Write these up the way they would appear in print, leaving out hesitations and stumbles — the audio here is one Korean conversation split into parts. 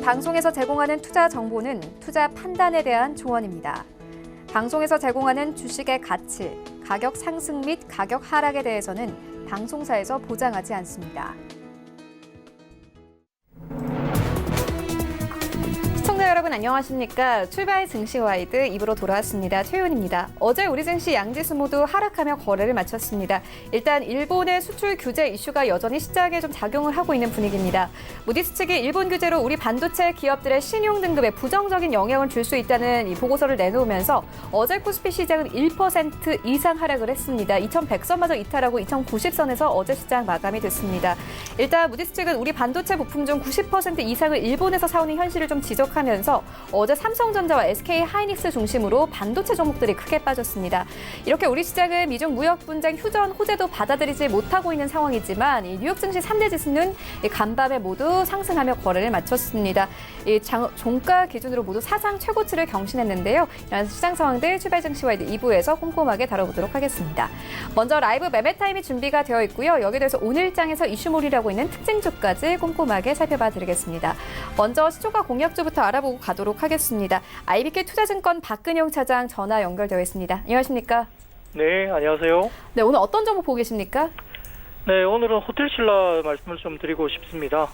방송에서 제공하는 투자 정보는 투자 판단에 대한 조언입니다. 방송에서 제공하는 주식의 가치, 가격 상승 및 가격 하락에 대해서는 방송사에서 보장하지 않습니다. 시청자 여러분 안녕하십니까? 출발 증시와이드 2부로 돌아왔습니다. 최윤입니다. 어제 우리 증시 양지수 모두 하락하며 거래를 마쳤습니다. 일단 일본의 수출 규제 이슈가 여전히 시장에 좀 작용을 하고 있는 분위기입니다. 무디스 측이 일본 규제로 우리 반도체 기업들의 신용 등급에 부정적인 영향을 줄 수 있다는 이 보고서를 내놓으면서 어제 코스피 시장은 1% 이상 하락을 했습니다. 2100선마저 이탈하고 2090선에서 어제 시장 마감이 됐습니다. 일단 무디스 측은 우리 반도체 부품 중 90% 이상을 일본에서 사오는 현실을 좀 지적하면서 어제 삼성전자와 SK하이닉스 중심으로 반도체 종목들이 크게 빠졌습니다. 이렇게 우리 시장은 미중 무역 분쟁 휴전 호재도 받아들이지 못하고 있는 상황이지만 이 뉴욕 증시 3대 지수는 간밤에 모두 상승하며 거래를 마쳤습니다. 종가 기준으로 모두 사상 최고치를 경신했는데요. 이런 시장 상황들 출발 증시와이드 2부에서 꼼꼼하게 다뤄보도록 하겠습니다. 먼저 라이브 매매 타임이 준비가 되어 있고요. 여기에 대해서 오늘장에서 이슈몰이라고 있는 특징주까지 꼼꼼하게 살펴봐 드리겠습니다. 먼저 시초가 공약주부터 알아보고 가도록 하겠습니다. IBK 투자증권 박근영 차장 전화 연결되어 있습니다. 안녕하십니까? 네, 안녕하세요. 네, 오늘 어떤 정보 보고 계십니까? 네, 오늘은 호텔신라 말씀을 좀 드리고 싶습니다.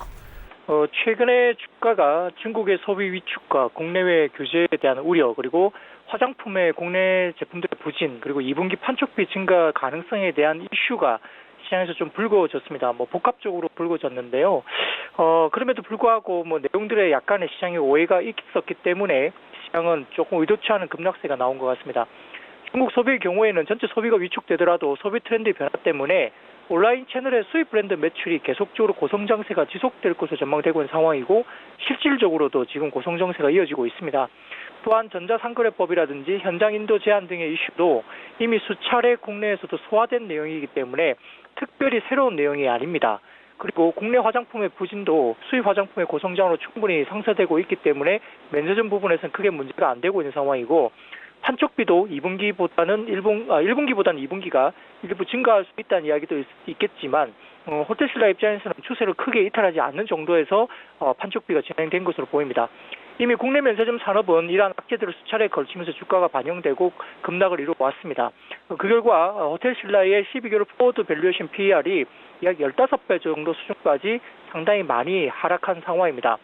최근에 주가가 중국의 소비 위축과 국내외 규제에 대한 우려, 그리고 화장품의 국내 제품들의 부진, 그리고 2분기 판촉비 증가 가능성에 대한 이슈가 시장에서 좀 불거졌습니다. 복합적으로 불거졌는데요. 그럼에도 불구하고 내용들에 약간의 시장의 오해가 있었기 때문에 시장은 조금 의도치 않은 급락세가 나온 것 같습니다. 중국 소비의 경우에는 전체 소비가 위축되더라도 소비 트렌드의 변화 때문에 온라인 채널의 수입 브랜드 매출이 계속적으로 고성장세가 지속될 것으로 전망되고 있는 상황이고 실질적으로도 지금 고성장세가 이어지고 있습니다. 또한 전자상거래법이라든지 현장 인도 제한 등의 이슈도 이미 수차례 국내에서도 소화된 내용이기 때문에 특별히 새로운 내용이 아닙니다. 그리고 국내 화장품의 부진도 수입 화장품의 고성장으로 충분히 상쇄되고 있기 때문에 면세점 부분에서는 크게 문제가 안 되고 있는 상황이고 판촉비도 1분기보다는 2분기가 일부 증가할 수 있다는 이야기도 있겠지만 호텔신라 입장에서는 추세를 크게 이탈하지 않는 정도에서 판촉비가 진행된 것으로 보입니다. 이미 국내 면세점 산업은 이러한 악재들을 수차례 걸치면서 주가가 반영되고 급락을 이루어왔습니다. 그 결과 호텔신라의 12개월 포워드 밸류에이션 PER이 약 15배 정도 수준까지 상당히 많이 하락한 상황입니다.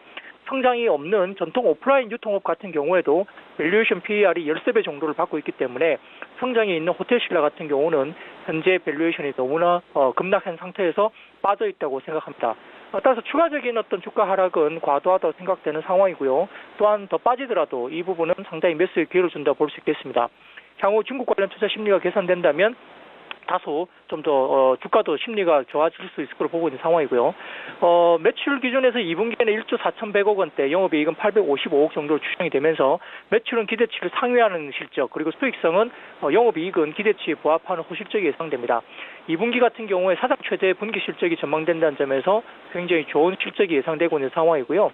성장이 없는 전통 오프라인 유통업 같은 경우에도 밸류에이션 PER이 13배 정도를 받고 있기 때문에 성장이 있는 호텔신라 같은 경우는 현재 밸류에이션이 너무나 급락한 상태에서 빠져 있다고 생각합니다. 따라서 추가적인 어떤 주가 하락은 과도하다고 생각되는 상황이고요. 또한 더 빠지더라도 이 부분은 상당히 매수의 기회를 준다고 볼 수 있겠습니다. 향후 중국 관련 투자 심리가 개선된다면 다소 좀 더 주가도 심리가 좋아질 수 있을 거로 보고 있는 상황이고요. 매출 기준에서 2분기에는 1조 4,100억 원대, 영업이익은 855억 정도로 추정이 되면서 매출은 기대치를 상회하는 실적, 그리고 수익성은 영업이익은 기대치에 부합하는 호실적이 예상됩니다. 2분기 같은 경우에 사상 최대 분기 실적이 전망된다는 점에서 굉장히 좋은 실적이 예상되고 있는 상황이고요.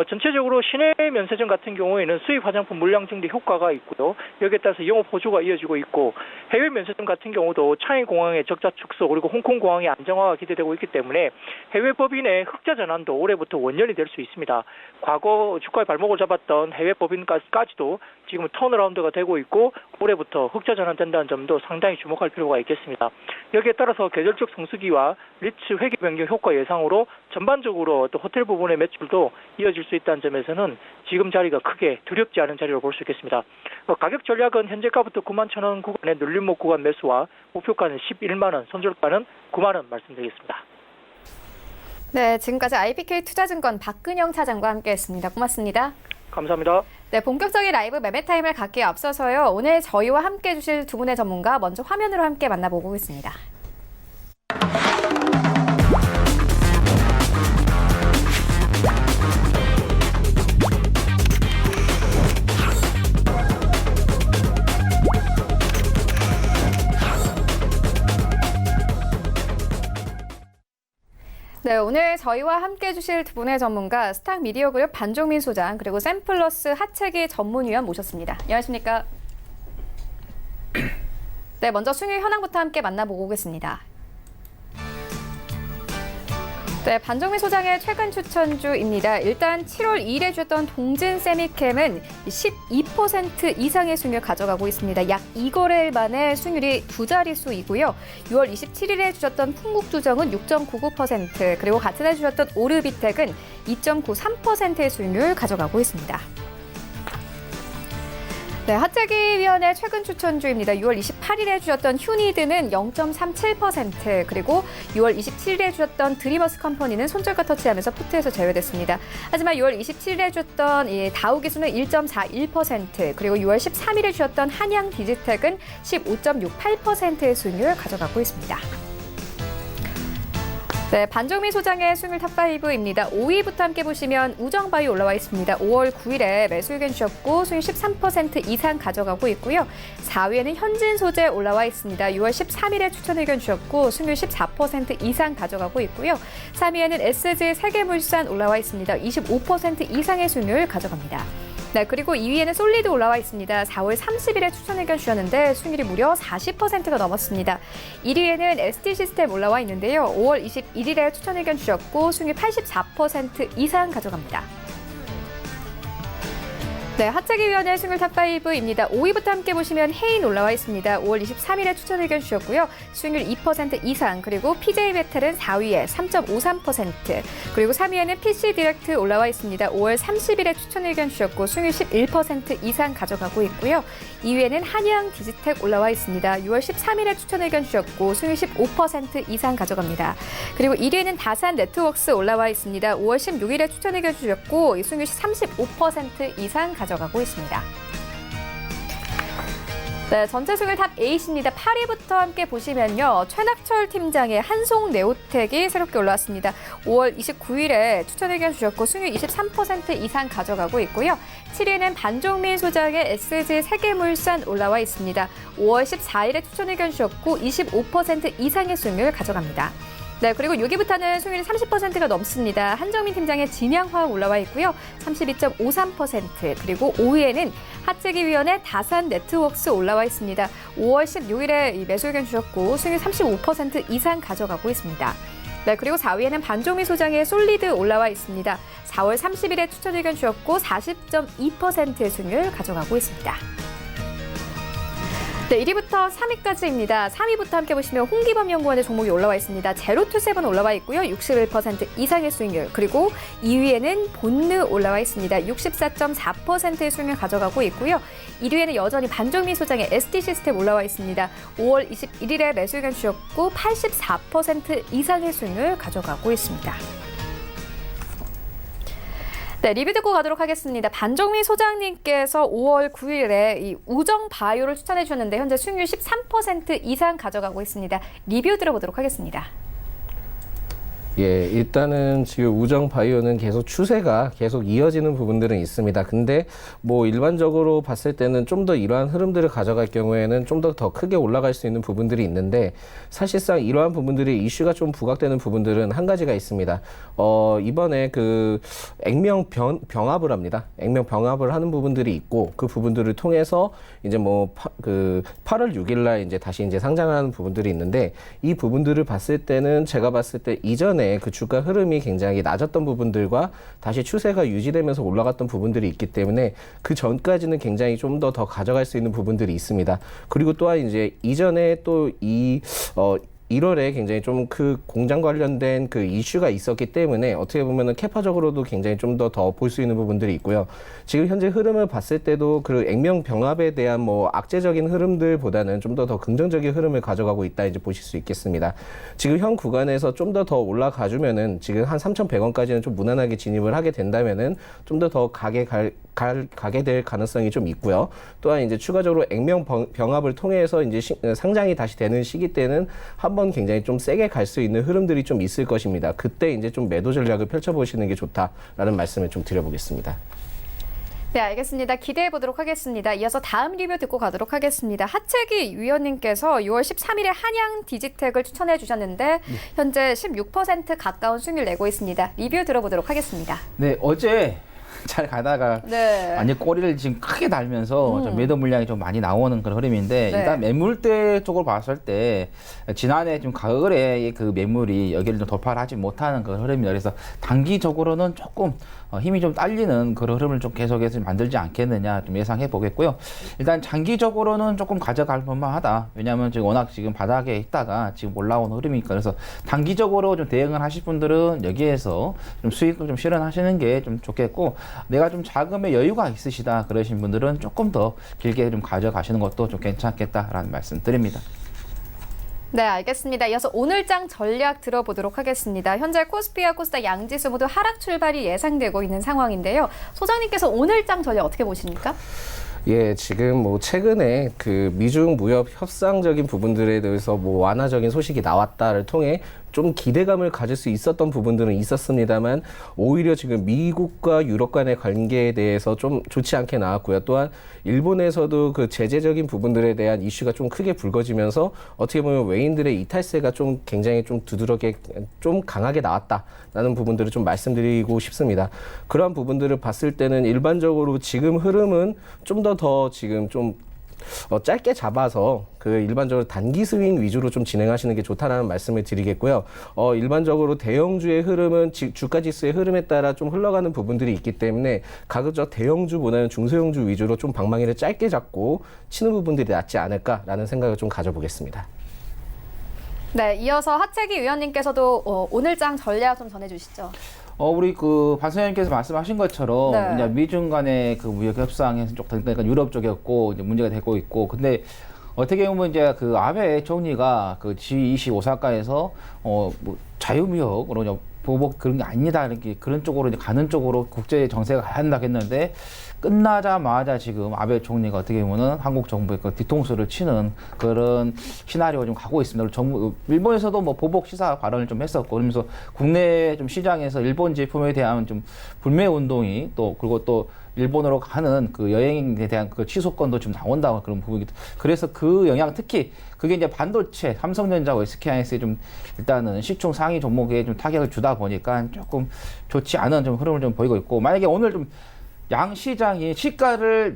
전체적으로 시내 면세점 같은 경우에는 수입 화장품 물량 증대 효과가 있고요. 여기에 따라서 영업 호조가 이어지고 있고 해외 면세점 같은 경우도 창의 공항의 적자 축소 그리고 홍콩 공항의 안정화가 기대되고 있기 때문에 해외 법인의 흑자 전환도 올해부터 원년이 될 수 있습니다. 과거 주가의 발목을 잡았던 해외 법인까지도 지금 턴어라운드가 되고 있고 올해부터 흑자 전환된다는 점도 상당히 주목할 필요가 있겠습니다. 여기에 따라서 계절적 성수기와 리츠 회계 변경 효과 예상으로 전반적으로 또 호텔 부분의 매출도 이어질 수 있다는 점에서는 지금 자리가 크게 두렵지 않은 자리로 볼 수 있겠습니다. 가격 전략은 현재가부터 91,000원 구간의 눌림목 구간 매수와 목표가는 11만 원, 손절가는 9만 원 말씀드리겠습니다. 네, 지금까지 IBK 투자증권 박근영 차장과 함께했습니다. 고맙습니다. 감사합니다. 네, 본격적인 라이브 매매 타임을 갖기에 앞서서요. 오늘 저희와 함께 해주실 두 분의 전문가 먼저 화면으로 함께 만나보고 있습니다. 네, 오늘 저희와 함께 해주실 두 분의 전문가 스탁 미디어 그룹 반종민 소장 그리고 샘플러스 하채기 전문위원 모셨습니다. 안녕하십니까? 네, 먼저 수익 현황부터 함께 만나보고 오겠습니다. 네, 반정미 소장의 최근 추천주입니다. 일단 7월 2일에 주셨던 동진 세미캠은 12% 이상의 수익률 가져가고 있습니다. 약 2거래일 만에 수익률이 두 자릿수이고요. 6월 27일에 주셨던 풍국주정은 6.99%, 그리고 같은 해 주셨던 오르비텍은 2.93%의 수익률 가져가고 있습니다. 네, 하재기위원회 최근 추천주입니다. 6월 28일에 주셨던 휴니드는 0.37%, 그리고 6월 27일에 주셨던 드리머스 컴퍼니는 손절가 터치하면서 포트에서 제외됐습니다. 하지만 6월 27일에 주셨던 다우기수는 1.41%, 그리고 6월 13일에 주셨던 한양 디지텍은 15.68%의 수익률을 가져가고 있습니다. 네, 반정미 소장의 수익률 탑5입니다. 5위부터 함께 보시면 우정바이오 올라와 있습니다. 5월 9일에 매수 의견 주셨고 수익 13% 이상 가져가고 있고요. 4위에는 현진소재 올라와 있습니다. 6월 13일에 추천 의견 주셨고 수익률 14% 이상 가져가고 있고요. 3위에는 SG 세계물산 올라와 있습니다. 25% 이상의 수익률 가져갑니다. 네, 그리고 2위에는 솔리드 올라와 있습니다. 4월 30일에 추천 의견 주셨는데 수익률이 무려 40%가 넘었습니다. 1위에는 ST시스템 올라와 있는데요. 5월 21일에 추천 의견 주셨고 수익률 84% 이상 가져갑니다. 네, 하재기위원회 수익률 탑5입니다. 5위부터 함께 보시면 해인 올라와 있습니다. 5월 23일에 추천 의견 주셨고요. 수익률 2% 이상, 그리고 PJ메탈은 4위에 3.53%, 그리고 3위에는 PC디렉트 올라와 있습니다. 5월 30일에 추천 의견 주셨고 수익률 11% 이상 가져가고 있고요. 2위에는 한양 디지텍 올라와 있습니다. 6월 13일에 추천 의견 주셨고 수익률 15% 이상 가져갑니다. 그리고 1위에는 다산 네트워크스 올라와 있습니다. 5월 16일에 추천 의견 주셨고 수익률 35% 이상 가져가고 있습니다. 네, 전체 수익률 탑8입니다. 8위부터 함께 보시면요. 최낙철 팀장의 한송네오텍이 새롭게 올라왔습니다. 5월 29일에 추천 의견 주셨고 수익률 23% 이상 가져가고 있고요. 7위는 반종민 소장의 SG 세계물산 올라와 있습니다. 5월 14일에 추천 의견 주셨고 25% 이상의 수익률 가져갑니다. 네, 그리고 6위부터는 수익률이 30%가 넘습니다. 한정민 팀장의 진양화학 올라와 있고요. 32.53%, 그리고 5위에는 하재기위원회 다산 네트워크스 올라와 있습니다. 5월 16일에 매수 의견 주셨고 수익률 35% 이상 가져가고 있습니다. 네, 그리고 4위에는 반종미 소장의 솔리드 올라와 있습니다. 4월 30일에 추천 의견 주셨고 40.2%의 수익률 가져가고 있습니다. 네, 1위부터 3위까지입니다. 3위부터 함께 보시면 홍기범 연구원의 종목이 올라와 있습니다. 제로투세븐 올라와 있고요. 61% 이상의 수익률. 그리고 2위에는 본느 올라와 있습니다. 64.4%의 수익률 가져가고 있고요. 1위에는 여전히 반정미 소장의 ST시스템 올라와 있습니다. 5월 21일에 매수 의견 주셨고 84% 이상의 수익률 가져가고 있습니다. 네, 리뷰 듣고 가도록 하겠습니다. 반정미 소장님께서 5월 9일에 이 우정바이오를 추천해 주셨는데 현재 수익률 13% 이상 가져가고 있습니다. 리뷰 들어보도록 하겠습니다. 예, 일단은 지금 우정바이오는 계속 추세가 계속 이어지는 부분들은 있습니다. 근데 뭐 일반적으로 봤을 때는 좀 더 이러한 흐름들을 가져갈 경우에는 좀 더 크게 올라갈 수 있는 부분들이 있는데 사실상 이러한 부분들이 이슈가 좀 부각되는 부분들은 한 가지가 있습니다. 이번에 그 액면 병합을 합니다. 액면 병합을 하는 부분들이 있고 그 부분들을 통해서 이제 뭐 그 8월 6일 날 이제 다시 이제 상장하는 부분들이 있는데 이 부분들을 봤을 때는 제가 봤을 때 이전에 그 주가 흐름이 굉장히 낮았던 부분들과 다시 추세가 유지되면서 올라갔던 부분들이 있기 때문에 그 전까지는 굉장히 좀 더 가져갈 수 있는 부분들이 있습니다. 그리고 또한 이제 이전에 또 1월에 굉장히 좀 그 공장 관련된 그 이슈가 있었기 때문에 어떻게 보면은 캐파적으로도 굉장히 좀 더 볼 수 있는 부분들이 있고요. 지금 현재 흐름을 봤을 때도 그 액면 병합에 대한 뭐 악재적인 흐름들보다는 좀 더 긍정적인 흐름을 가져가고 있다 이제 보실 수 있겠습니다. 지금 현 구간에서 좀 더 올라가 주면은 지금 한 3,100원까지는 좀 무난하게 진입을 하게 된다면은 좀 더 가게 될 가능성이 좀 있고요. 또한 이제 추가적으로 액면 병합을 통해서 이제 상장이 다시 되는 시기 때는 한번 굉장히 좀 세게 갈 수 있는 흐름들이 좀 있을 것입니다. 그때 이제 좀 매도 전략을 펼쳐보시는 게 좋다라는 말씀을 좀 드려보겠습니다. 네, 알겠습니다. 기대해 보도록 하겠습니다. 이어서 다음 리뷰 듣고 가도록 하겠습니다. 하채기 위원님께서 6월 13일에 한양 디지텍을 추천해 주셨는데 현재 16% 가까운 수익률 내고 있습니다. 리뷰 들어보도록 하겠습니다. 네, 어제 잘 가다가 네. 완전 꼬리를 지금 크게 달면서 좀 매도 물량이 좀 많이 나오는 그런 흐름인데 네. 일단 매물대 쪽으로 봤을 때 지난해 좀 가을에 그 매물이 여기를 좀 돌파를 하지 못하는 그런 흐름입니다. 그래서 단기적으로는 조금 힘이 좀 딸리는 그런 흐름을 좀 계속해서 만들지 않겠느냐 좀 예상해 보겠고요. 일단 장기적으로는 조금 가져갈 만하다. 왜냐하면 지금 워낙 지금 바닥에 있다가 지금 올라오는 흐름이니까. 그래서 단기적으로 좀 대응을 하실 분들은 여기에서 좀 수익을 좀 실현하시는 게 좀 좋겠고, 내가 좀 자금의 여유가 있으시다 그러신 분들은 조금 더 길게 좀 가져가시는 것도 좀 괜찮겠다라는 말씀 드립니다. 네, 알겠습니다. 이어서 오늘장 전략 들어보도록 하겠습니다. 현재 코스피와 코스닥 양지수 모두 하락 출발이 예상되고 있는 상황인데요. 소장님께서 오늘장 전략 어떻게 보십니까? 예, 지금 뭐 최근에 그 미중 무역 협상적인 부분들에 대해서 뭐 완화적인 소식이 나왔다를 통해 좀 기대감을 가질 수 있었던 부분들은 있었습니다만 오히려 지금 미국과 유럽 간의 관계에 대해서 좀 좋지 않게 나왔고요. 또한 일본에서도 그 제재적인 부분들에 대한 이슈가 좀 크게 불거지면서 어떻게 보면 외인들의 이탈세가 좀 굉장히 좀 두드러게 좀 강하게 나왔다라는 부분들을 좀 말씀드리고 싶습니다. 그러한 부분들을 봤을 때는 일반적으로 지금 흐름은 좀 더 지금 좀 짧게 잡아서 그 일반적으로 단기 스윙 위주로 좀 진행하시는 게 좋다라는 말씀을 드리겠고요. 일반적으로 대형주의 흐름은 주가 지수의 흐름에 따라 좀 흘러가는 부분들이 있기 때문에 가급적 대형주보다는 중소형주 위주로 좀 방망이를 짧게 잡고 치는 부분들이 낫지 않을까라는 생각을 좀 가져보겠습니다. 네, 이어서 하채기 위원님께서도 오늘장 전략 좀 전해주시죠. 우리 그 반선생님께서 말씀하신 것처럼 네. 이제 미중 간의 그 무역 협상에서 쪽 그러니까 유럽 쪽이었고 이제 문제가 되고 있고, 근데 어떻게 보면 이제 그 아베 총리가 그 G20 오사카에서 뭐 자유무역으로 이제 보복 그런 게 아니다 이렇게 그런 쪽으로 이제 가는 쪽으로 국제 정세가 가야 한다고 했는데, 끝나자마자 지금 아베 총리가 어떻게 보면은 한국 정부의 그 뒤통수를 치는 그런 시나리오가 좀 가고 있습니다. 정부 일본에서도 뭐 보복 시사 발언을 좀 했었고, 그러면서 국내 좀 시장에서 일본 제품에 대한 좀 불매 운동이 또 그리고 또 일본으로 가는 그 여행에 대한 그 취소권도 좀 나온다고 그런 부분이, 그래서 그 영향 특히 그게 이제 반도체 삼성전자와 SK하이닉스에 좀 일단은 시총 상위 종목에 좀 타격을 주다 보니까 조금 좋지 않은 좀 흐름을 좀 보이고 있고, 만약에 오늘 좀 양 시장이 시가를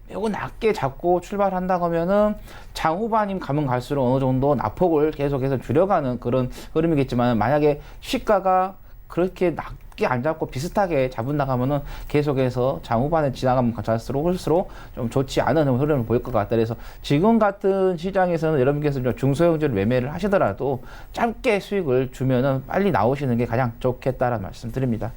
매우 낮게 잡고 출발한다고 하면은 장 후반임 가면 갈수록 어느 정도 낙폭을 계속해서 줄여가는 그런 흐름이겠지만, 만약에 시가가 그렇게 낮게 안 잡고 비슷하게 잡은다고 하면은 계속해서 장 후반에 지나가면 갈수록 좀 좋지 않은 흐름을 보일 것 같다. 그래서 지금 같은 시장에서는 여러분께서 좀 중소형주를 매매를 하시더라도 짧게 수익을 주면은 빨리 나오시는 게 가장 좋겠다라는 말씀 드립니다.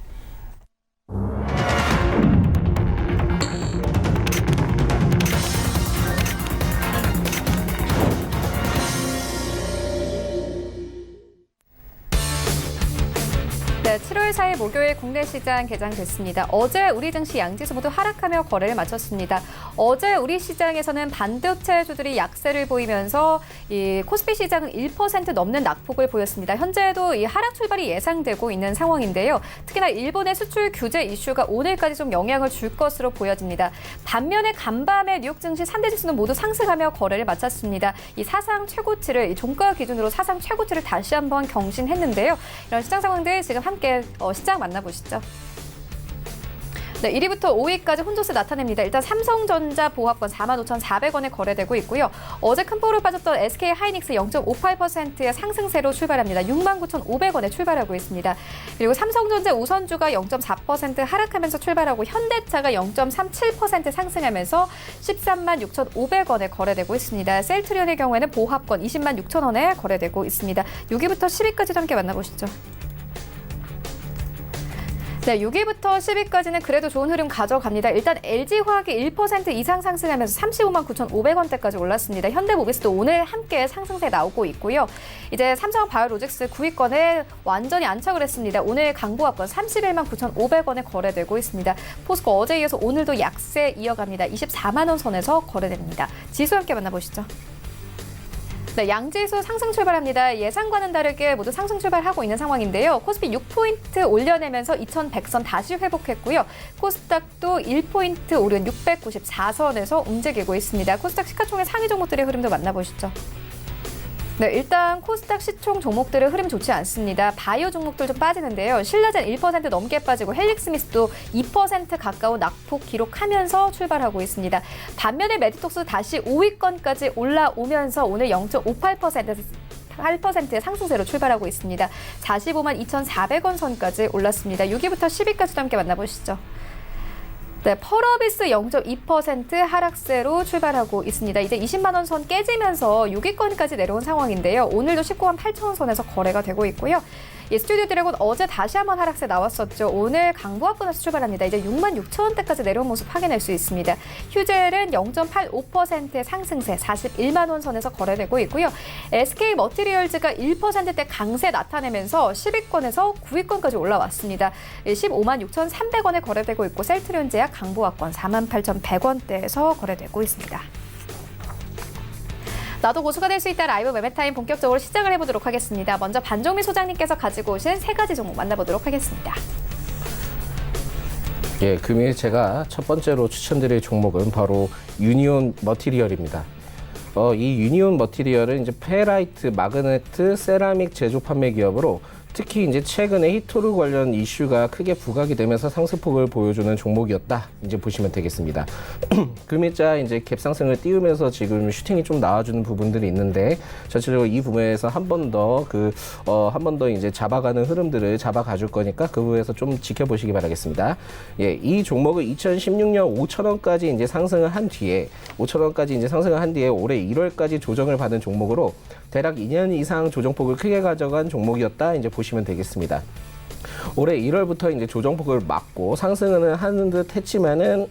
네, 7월 4일 목요일 국내 시장 개장됐습니다. 어제 우리 증시 양지수 모두 하락하며 거래를 마쳤습니다. 어제 우리 시장에서는 반도체주들이 약세를 보이면서 이 코스피 시장은 1% 넘는 낙폭을 보였습니다. 현재도 이 하락 출발이 예상되고 있는 상황인데요. 특히나 일본의 수출 규제 이슈가 오늘까지 좀 영향을 줄 것으로 보여집니다. 반면에 간밤에 뉴욕 증시 3대 지수는 모두 상승하며 거래를 마쳤습니다. 이 사상 최고치를 종가 기준으로 사상 최고치를 다시 한번 경신했는데요. 이런 시장 상황들 지금 함께 시장 만나보시죠. 네, 1위부터 5위까지 혼조세 나타냅니다. 일단 삼성전자 보합권 45,400원에 거래되고 있고요. 어제 큰 폭으로 빠졌던 SK하이닉스 0.58%의 상승세로 출발합니다. 69,500원에 출발하고 있습니다. 그리고 삼성전자 우선주가 0.4% 하락하면서 출발하고 현대차가 0.37% 상승하면서 136,500원에 거래되고 있습니다. 셀트리온의 경우에는 보합권 206,000원에 거래되고 있습니다. 6위부터 10위까지 함께 만나보시죠. 네, 6위부터 10위까지는 그래도 좋은 흐름 가져갑니다. 일단 LG화학이 1% 이상 상승하면서 35만 9,500원대까지 올랐습니다. 현대모비스도 오늘 함께 상승세 나오고 있고요. 이제 삼성바이오로직스 9위권에 완전히 안착을 했습니다. 오늘 강보합권 31만 9,500원에 거래되고 있습니다. 포스코 어제에 이어서 오늘도 약세 이어갑니다. 24만 원 선에서 거래됩니다. 지수 함께 만나보시죠. 네, 양지수 상승 출발합니다. 예상과는 다르게 모두 상승 출발하고 있는 상황인데요. 코스피 6포인트 올려내면서 2,100선 다시 회복했고요. 코스닥도 1포인트 오른 694선에서 움직이고 있습니다. 코스닥 시가총액 상위 종목들의 흐름도 만나보시죠. 네, 일단 코스닥 시총 종목들의 흐름 좋지 않습니다. 바이오 종목들 좀 빠지는데요. 신라젠 1% 넘게 빠지고 헬릭스미스도 2% 가까운 낙폭 기록하면서 출발하고 있습니다. 반면에 메디톡스 다시 5위권까지 올라오면서 오늘 0.58%의 상승세로 출발하고 있습니다. 45만 2,400원 선까지 올랐습니다. 6위부터 10위까지도 함께 만나보시죠. 네, 펄어비스 0.2% 하락세로 출발하고 있습니다. 이제 20만 원 선 깨지면서 6위권까지 내려온 상황인데요. 오늘도 19만 8천 원 선에서 거래가 되고 있고요. 스튜디오 드래곤 어제 다시 한번 하락세 나왔었죠. 오늘 강보합권에서 출발합니다. 이제 6만 6천 원대까지 내려온 모습 확인할 수 있습니다. 휴젤은 0.85%의 상승세 41만 원 선에서 거래되고 있고요. SK 머티리얼즈가 1%대 강세 나타내면서 10위권에서 9위권까지 올라왔습니다. 15만 6,300원에 거래되고 있고 셀트리온 제약 강보합권 4만 8,100원대에서 거래되고 있습니다. 나도 고수가 될 수 있다 라이브 매매타임 본격적으로 시작을 해보도록 하겠습니다. 먼저 반종미 소장님께서 가지고 오신 세 가지 종목 만나보도록 하겠습니다. 예, 금일 제가 첫 번째로 추천드릴 종목은 바로 유니온 머티리얼입니다. 이 유니온 머티리얼은 이제 페라이트, 마그네트, 세라믹 제조 판매 기업으로 특히 이제 최근에 히토르 관련 이슈가 크게 부각이 되면서 상승폭을 보여주는 종목이었다. 이제 보시면 되겠습니다. 금일자 이제 갭상승을 띄우면서 지금 슈팅이 좀 나와주는 부분들이 있는데 전체적으로 이 부분에서 한 번 더 이제 잡아가는 흐름들을 잡아가줄 거니까 그 부분에서 좀 지켜보시기 바라겠습니다. 예, 이 종목은 2016년 5,000원까지 이제 상승을 한 뒤에 올해 1월까지 조정을 받은 종목으로 대략 2년 이상 조정폭을 크게 가져간 종목이었다. 이제 보시면 되겠습니다. 올해 1월부터 이제 조정폭을 막고 상승은 하는 듯 했지만은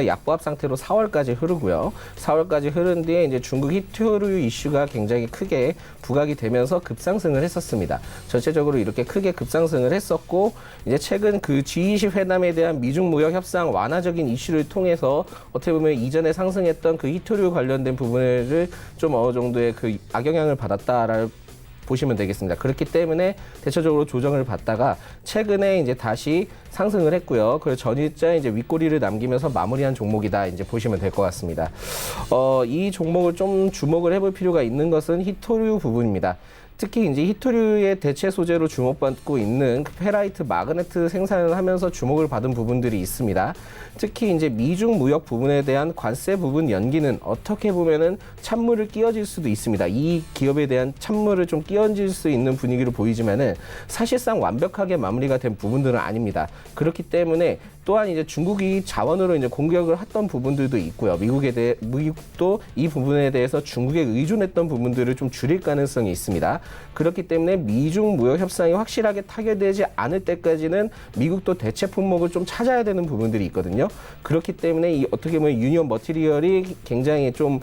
약보합 상태로 4월까지 흐르고요. 4월까지 흐른 뒤에 이제 중국 히토류 이슈가 굉장히 크게 부각이 되면서 급상승을 했었습니다. 전체적으로 이렇게 크게 급상승을 했었고, 이제 최근 그 G20 회담에 대한 미중 무역 협상 완화적인 이슈를 통해서 어떻게 보면 이전에 상승했던 그 히토류 관련된 부분을 좀 어느 정도의 그 악영향을 받았다라고 보시면 되겠습니다. 그렇기 때문에 대체적으로 조정을 받다가 최근에 이제 다시 상승을 했고요. 그래서 전일자 이제 윗꼬리를 남기면서 마무리한 종목이다. 이제 보시면 될 것 같습니다. 이 종목을 좀 주목을 해볼 필요가 있는 것은 히토류 부분입니다. 특히 이제 히토류의 대체 소재로 주목받고 있는 페라이트 마그네트 생산을 하면서 주목을 받은 부분들이 있습니다. 특히 이제 미중 무역 부분에 대한 관세 부분 연기는 어떻게 보면은 찬물을 끼얹을 수도 있습니다. 이 기업에 대한 찬물을 좀 끼얹을 수 있는 분위기로 보이지만은 사실상 완벽하게 마무리가 된 부분들은 아닙니다. 그렇기 때문에 또한 이제 중국이 자원으로 이제 공격을 했던 부분들도 있고요. 미국도 이 부분에 대해서 중국에 의존했던 부분들을 좀 줄일 가능성이 있습니다. 그렇기 때문에 미중 무역 협상이 확실하게 타결되지 않을 때까지는 미국도 대체 품목을 좀 찾아야 되는 부분들이 있거든요. 그렇기 때문에 이 어떻게 보면 유니온 머티리얼이 굉장히 좀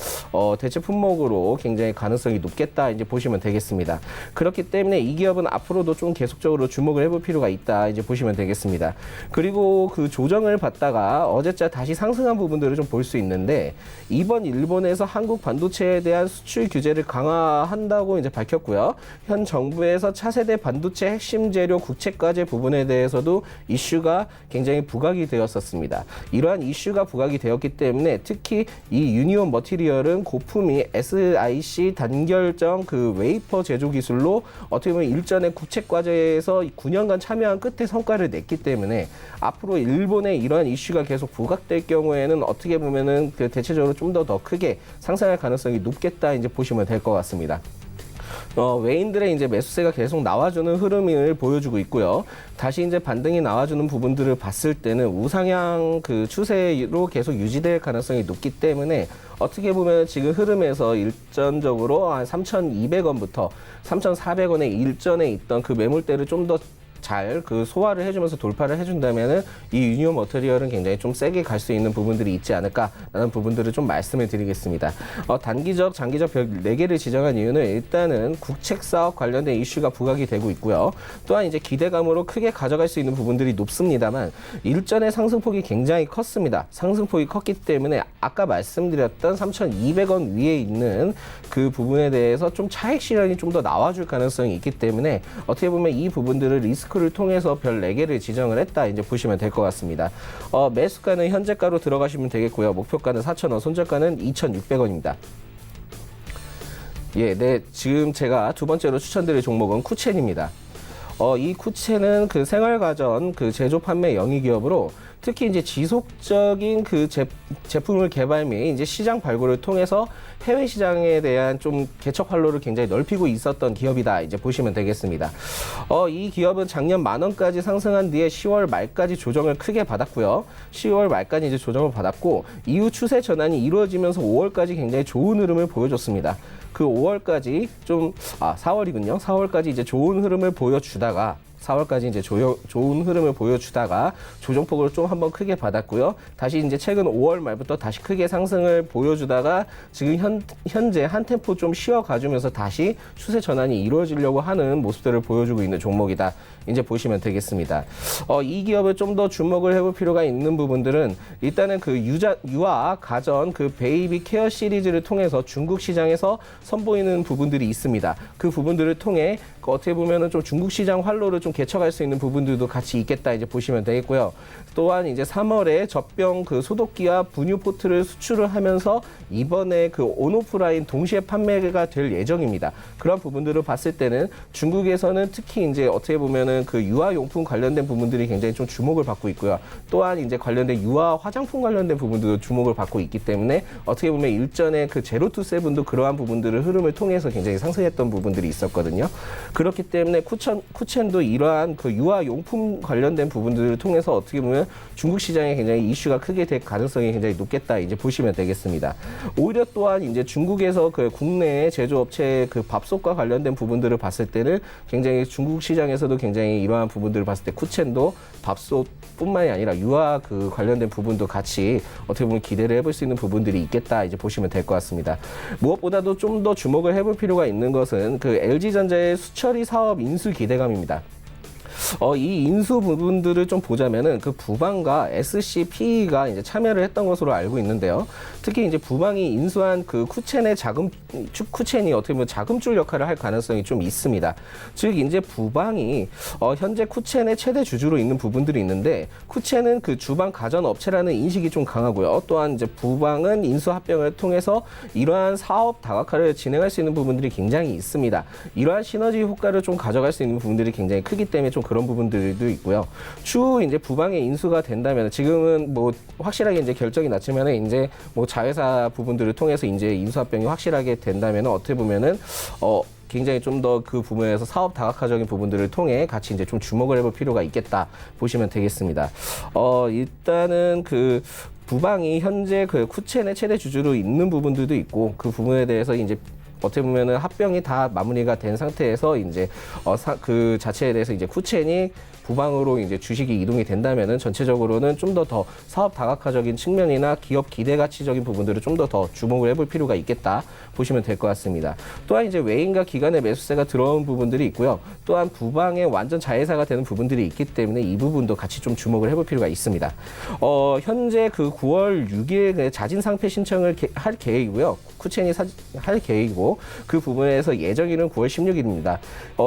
대체 품목으로 굉장히 가능성이 높겠다 이제 보시면 되겠습니다. 그렇기 때문에 이 기업은 앞으로도 좀 계속적으로 주목을 해볼 필요가 있다 이제 보시면 되겠습니다. 그리고 그 조정을 받다가 어제자 다시 상승한 부분들을 좀 볼 수 있는데 이번 일본에서 한국 반도체에 대한 수출 규제를 강화한다고 이제 밝혔고요. 현 정부에서 차세대 반도체 핵심 재료 국채과제 부분에 대해서도 이슈가 굉장히 부각이 되었었습니다. 이러한 이슈가 부각이 되었기 때문에 특히 이 유니온 머티리얼은 고품위 SiC 단결정 그 웨이퍼 제조 기술로 어떻게 보면 일전에 국채과제에서 9년간 참여한 끝에 성과를 냈기 때문에 앞으로 일본의 이러한 이슈가 계속 부각될 경우에는 어떻게 보면은 그 대체적으로 좀 더 크게 상승할 가능성이 높겠다 이제 보시면 될 것 같습니다. 외인들의 이제 매수세가 계속 나와주는 흐름을 보여주고 있고요. 다시 이제 반등이 나와주는 부분들을 봤을 때는 우상향 그 추세로 계속 유지될 가능성이 높기 때문에 어떻게 보면 지금 흐름에서 일전적으로 한 3,200원부터 3,400원의 일전에 있던 그 매물대를 좀 더 잘 그 소화를 해주면서 돌파를 해준다면은 이 유니온 머티리얼은 굉장히 좀 세게 갈 수 있는 부분들이 있지 않을까라는 부분들을 좀 말씀을 드리겠습니다. 단기적, 장기적 별 4개를 지정한 이유는 일단은 국책 사업 관련된 이슈가 부각이 되고 있고요. 또한 이제 기대감으로 크게 가져갈 수 있는 부분들이 높습니다만 일전의 상승폭이 굉장히 컸습니다. 상승폭이 컸기 때문에 아까 말씀드렸던 3,200원 위에 있는 그 부분에 대해서 좀 차익 실현이 좀 더 나와줄 가능성이 있기 때문에 어떻게 보면 이 부분들을 리스크를 통해서 별 4개를 지정을 했다 이제 보시면 될 것 같습니다. 매수가는 현재가로 들어가시면 되겠고요. 목표가는 4,000원, 손절가는 2,600원입니다. 예, 네. 지금 제가 두 번째로 추천드릴 종목은 쿠첸입니다. 이 쿠첸은 그 생활가전 그 제조 판매 영위 기업으로 특히 이제 지속적인 그 제품을 개발 및 이제 시장 발굴을 통해서 해외 시장에 대한 좀 개척 활로를 굉장히 넓히고 있었던 기업이다. 이제 보시면 되겠습니다. 이 기업은 작년 10,000원까지 상승한 뒤에 10월 말까지 조정을 크게 받았고요. 10월 말까지 이제 조정을 받았고 이후 추세 전환이 이루어지면서 5월까지 굉장히 좋은 흐름을 보여줬습니다. 그 5월까지 4월이군요. 4월까지 이제 좋은 흐름을 보여주다가 4월까지 이제 좋은 흐름을 보여주다가 조정폭을 좀 한번 크게 받았고요. 다시 이제 최근 5월 말부터 다시 크게 상승을 보여주다가 지금 현재 한 템포 좀 쉬어가주면서 다시 추세 전환이 이루어지려고 하는 모습들을 보여주고 있는 종목이다. 이제 보시면 되겠습니다. 이 기업을 좀 더 주목을 해볼 필요가 있는 부분들은 일단은 그 유아 가전 그 베이비 케어 시리즈를 통해서 중국 시장에서 선보이는 부분들이 있습니다. 그 부분들을 통해 어떻게 보면은 좀 중국 시장 활로를 좀 개척할 수 있는 부분들도 같이 있겠다 이제 보시면 되겠고요. 또한 이제 3월에 젖병 그 소독기와 분유 포트를 수출을 하면서 이번에 그 온오프라인 동시에 판매가 될 예정입니다. 그런 부분들을 봤을 때는 중국에서는 특히 이제 어떻게 보면은 그 유아용품 관련된 부분들이 굉장히 좀 주목을 받고 있고요. 또한 이제 관련된 유아 화장품 관련된 부분도 주목을 받고 있기 때문에 어떻게 보면 일전에 그 제로투 세븐도 그러한 부분들을 흐름을 통해서 굉장히 상승했던 부분들이 있었거든요. 그렇기 때문에 쿠첸도 이러한 그 유아용품 관련된 부분들을 통해서 어떻게 보면 중국 시장에 굉장히 이슈가 크게 될 가능성이 굉장히 높겠다 이제 보시면 되겠습니다. 오히려 또한 이제 중국에서 그 국내 제조업체 그 밥솥과 관련된 부분들을 봤을 때는 굉장히 중국 시장에서도 굉장히 이러한 부분들을 봤을 때 쿠첸도 밥솥뿐만이 아니라 유아 그 관련된 부분도 같이 어떻게 보면 기대를 해볼 수 있는 부분들이 있겠다 이제 보시면 될 것 같습니다. 무엇보다도 좀 더 주목을 해볼 필요가 있는 것은 그 LG전자의 수처리 사업 인수 기대감입니다. 이 인수 부분들을 좀 보자면은 그 부방과 SCPE가 이제 참여를 했던 것으로 알고 있는데요. 특히 이제 부방이 인수한 그 쿠첸이 어떻게 보면 자금줄 역할을 할 가능성이 좀 있습니다. 즉 이제 부방이 현재 쿠첸의 최대 주주로 있는 부분들이 있는데 쿠첸은 그 주방 가전 업체라는 인식이 좀 강하고요. 또한 이제 부방은 인수 합병을 통해서 이러한 사업 다각화를 진행할 수 있는 부분들이 굉장히 있습니다. 이러한 시너지 효과를 좀 가져갈 수 있는 부분들이 굉장히 크기 때문에 좀 그런 부분들도 있고요. 추후 이제 부방의 인수가 된다면 지금은 뭐 확실하게 이제 결정이 났지만 이제 뭐 자회사 부분들을 통해서 이제 인수합병이 확실하게 된다면 어떻게 보면은 굉장히 좀 더 그 부분에서 사업 다각화적인 부분들을 통해 같이 이제 좀 주목을 해볼 필요가 있겠다 보시면 되겠습니다. 일단은 그 부방이 현재 그 쿠첸의 최대 주주로 있는 부분들도 있고 그 부분에 대해서 이제 어떻게 보면은 합병이 다 마무리가 된 상태에서 이제 그 자체에 대해서 이제 쿠첸이 부방으로 이제 주식이 이동이 된다면은 전체적으로는 좀 더 사업 다각화적인 측면이나 기업 기대 가치적인 부분들을 좀 더 주목을 해볼 필요가 있겠다 보시면 될 것 같습니다. 또한 이제 외인과 기관의 매수세가 들어온 부분들이 있고요. 또한 부방의 완전 자회사가 되는 부분들이 있기 때문에 이 부분도 같이 좀 주목을 해볼 필요가 있습니다. 현재 그 9월 6일 자진 상패 신청을 할 계획이고요. 쿠첸이 할 계획이고 그 부분에서 예정일은 9월 16일입니다.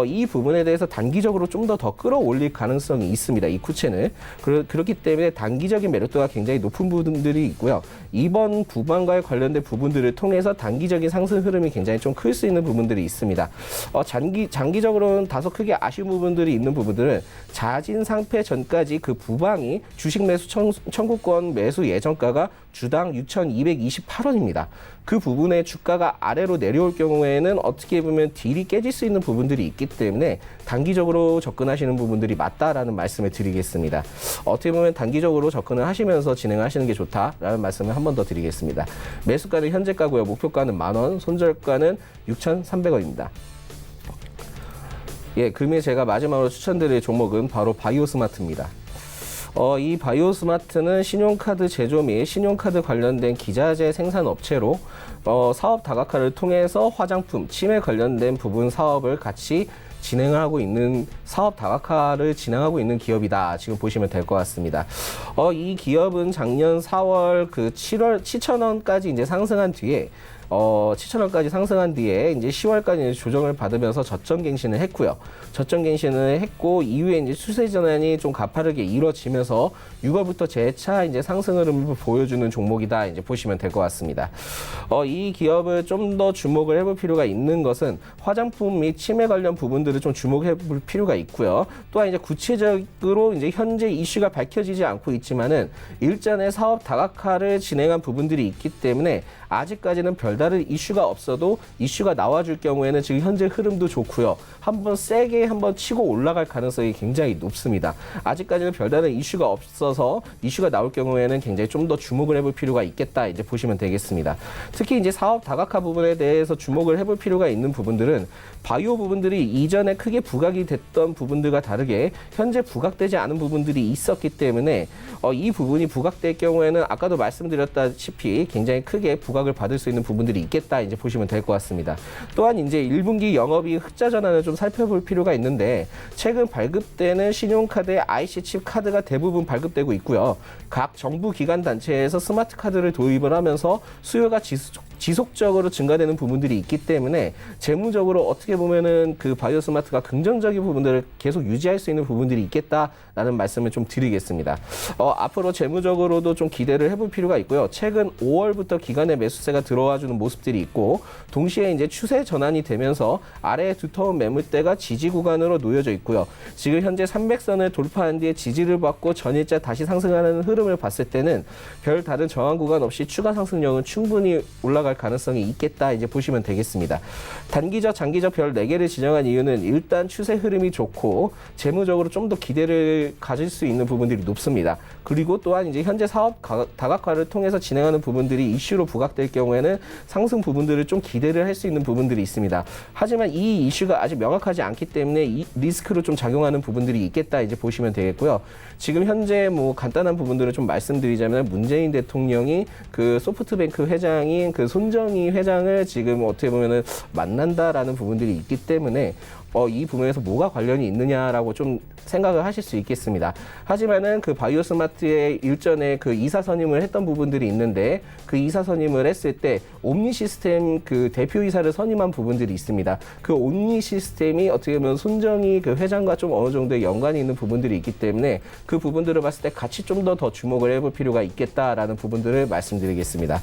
이 부분에 대해서 단기적으로 좀 더 끌어올릴 가능성이 있습니다. 이 쿠첸을. 그렇기 때문에 단기적인 매력도가 굉장히 높은 부분들이 있고요. 이번 부방과의 관련된 부분들을 통해서 단기적인 상승 흐름이 굉장히 좀 클 수 있는 부분들이 있습니다. 장기적으로는 다소 크게 아쉬운 부분들이 있는 부분들은 자진 상패 전까지 그 부방이 주식 매수 청구권 매수 예정가가 주당 6,228원입니다. 그 부분에 주가가 아래로 내려올 경우에는 어떻게 보면 딜이 깨질 수 있는 부분들이 있기 때문에 단기적으로 접근하시는 부분들이 맞다라는 말씀을 드리겠습니다. 어떻게 보면 단기적으로 접근을 하시면서 진행하시는 게 좋다라는 말씀을 한 번 더 드리겠습니다. 매수가는 현재가고요. 목표가는 10,000원, 손절가는 6,300원입니다. 예, 금일 제가 마지막으로 추천드릴 종목은 바로 바이오스마트입니다. 이 바이오스마트는 신용카드 제조 및 신용카드 관련된 기자재 생산 업체로 사업 다각화를 통해서 화장품, 치매 관련된 부분 사업을 같이 진행을 하고 있는 사업 다각화를 진행하고 있는 기업이다. 지금 보시면 될 것 같습니다. 이 기업은 작년 4월 그 7월 7,000원까지 이제 상승한 뒤에 7,000원까지 상승한 뒤에 이제 10월까지 조정을 받으면서 저점 갱신을 했고요. 저점 갱신을 했고 이후에 이제 추세 전환이 좀 가파르게 이루어지면서 6월부터 재차 이제 상승 흐름을 보여주는 종목이다 이제 보시면 될 것 같습니다. 이 기업을 좀 더 주목을 해볼 필요가 있는 것은 화장품 및 치매 관련 부분들을 좀 주목해 볼 필요가 있고요. 또한 이제 구체적으로 이제 현재 이슈가 밝혀지지 않고 있지만은 일전에 사업 다각화를 진행한 부분들이 있기 때문에 아직까지는 별다른 이슈가 없어도 이슈가 나와줄 경우에는 지금 현재 흐름도 좋고요. 한번 세게 한번 치고 올라갈 가능성이 굉장히 높습니다. 아직까지는 별다른 이슈가 없어서 이슈가 나올 경우에는 굉장히 좀 더 주목을 해볼 필요가 있겠다 이제 보시면 되겠습니다. 특히 이제 사업 다각화 부분에 대해서 주목을 해볼 필요가 있는 부분들은 바이오 부분들이 이전에 크게 부각이 됐던 부분들과 다르게 현재 부각되지 않은 부분들이 있었기 때문에 이 부분이 부각될 경우에는 아까도 말씀드렸다시피 굉장히 크게 부각을 받을 수 있는 부분들이 있겠다 이제 보시면 될 것 같습니다. 또한 이제 1분기 영업이 흑자 전환을 좀 살펴볼 필요가 있는데 최근 발급되는 신용카드의 IC 칩 카드가 대부분 발급되고 있고요. 각 정부 기관 단체에서 스마트 카드를 도입을 하면서 수요가 지속적으로 증가되는 부분들이 있기 때문에 재무적으로 어떻게 보면은 그 바이오 스마트가 긍정적인 부분들을 계속 유지할 수 있는 부분들이 있겠다라는 말씀을 좀 드리겠습니다. 앞으로 재무적으로도 좀 기대를 해볼 필요가 있고요. 최근 5월부터 기관의 매수세가 들어와주는 모습들이 있고 동시에 이제 추세 전환이 되면서 아래에 두터운 매물대가 지지 구간으로 놓여져 있고요. 지금 현재 300선을 돌파한 뒤에 지지를 받고 전일자 다시 상승하는 흐름을 봤을 때는 별 다른 저항 구간 없이 추가 상승력은 충분히 올라갈 가능성이 있겠다 이제 보시면 되겠습니다. 단기적, 장기적 별 4개를 지정한 이유는 일단 추세 흐름이 좋고 재무적으로 좀 더 기대를 가질 수 있는 부분들이 높습니다. 그리고 또한 이제 현재 사업 다각화를 통해서 진행하는 부분들이 이슈로 부각될 경우에는 상승 부분들을 좀 기대를 할 수 있는 부분들이 있습니다. 하지만 이 이슈가 아직 명확하지 않기 때문에 이 리스크로 좀 작용하는 부분들이 있겠다 이제 보시면 되겠고요. 지금 현재 뭐 간단한 부분들을 좀 말씀드리자면 문재인 대통령이 그 소프트뱅크 회장인 그 손정희 회장을 지금 어떻게 보면은 만난다라는 부분들이 있기 때문에 이 부분에서 뭐가 관련이 있느냐라고 좀 생각을 하실 수 있겠습니다. 하지만은 그 바이오 스마트의 일전에 그 이사 선임을 했던 부분들이 있는데 그 이사 선임을 했을 때 옴니 시스템 그 대표이사를 선임한 부분들이 있습니다. 그 옴니 시스템이 어떻게 보면 손정희 그 회장과 좀 어느 정도의 연관이 있는 부분들이 있기 때문에 그 부분들을 봤을 때 같이 좀 더 주목을 해볼 필요가 있겠다라는 부분들을 말씀드리겠습니다.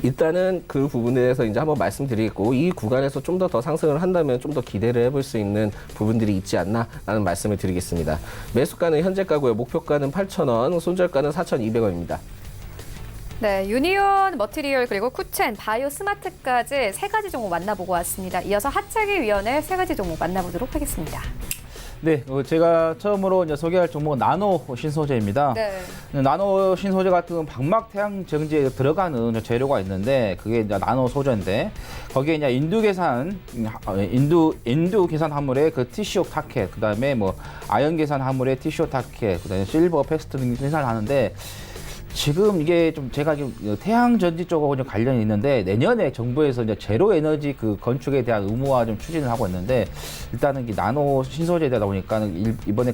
일단은 그 부분에 대해서 이제 한번 말씀드리겠고 이 구간에서 좀 더 상승을 한다면 좀 더 기대를 해볼 수 있는 부분들이 있지 않나라는 말씀을 드리겠습니다. 매수가는 현재가고요. 목표가는 8,000원, 손절가는 4,200원입니다. 네, 유니온 머티리얼 그리고 쿠첸, 바이오 스마트까지 3가지 종목 만나보고 왔습니다. 이어서 하차기 위원회 3가지 종목 만나보도록 하겠습니다. 네, 제가 처음으로 이제 소개할 종목은 나노 신소재입니다. 네. 나노 신소재 같은 방막 태양 정지에 들어가는 재료가 있는데 그게 이제 나노 소재인데 거기에 이제 인두 계산 함물의 그 티시오 타켓, 그다음에 뭐 아연 계산 함물의 티시오 타켓, 그다음에 실버 패스트 등 생산을 하는데 지금 이게 좀 제가 좀 태양 전지 쪽하고 좀 관련이 있는데 내년에 정부에서 이제 제로 에너지 그 건축에 대한 의무화 좀 추진을 하고 있는데 일단은 이 나노 신소재다 보니까는 이번에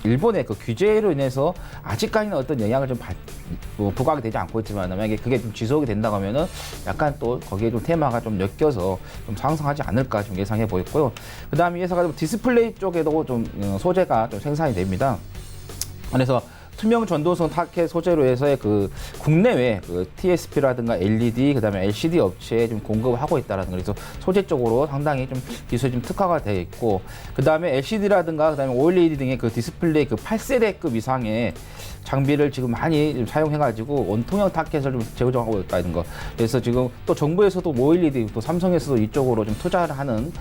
일본의 그 규제로 인해서 아직까지는 어떤 영향을 좀 부각이 되지 않고 있지만 만약에 그게 좀 지속이 된다고 하면은 약간 또 거기에 좀 테마가 좀 엮여서 좀 상승하지 않을까 좀 예상해 보였고요. 그다음에 이 회사가 좀 디스플레이 쪽에도 좀 소재가 좀 생산이 됩니다. 그래서 투명 전도성 타켓 소재로 해서의 그 국내외 그 TSP라든가 LED, 그다음에 LCD 업체에 좀 공급을 하고 있다라는 거. 그래서 소재 쪽으로 상당히 좀 기술이 좀 특화가 되어 있고, 그다음에 LCD라든가 그다음에 OLED 등의 그 디스플레이 그 8세대급 이상의 장비를 지금 많이 좀 사용해가지고 원통형 타켓을 좀 제공하고 있다는 거. 그래서 지금 또 정부에서도 OLED, 또 삼성에서도 이쪽으로 좀 투자를 하는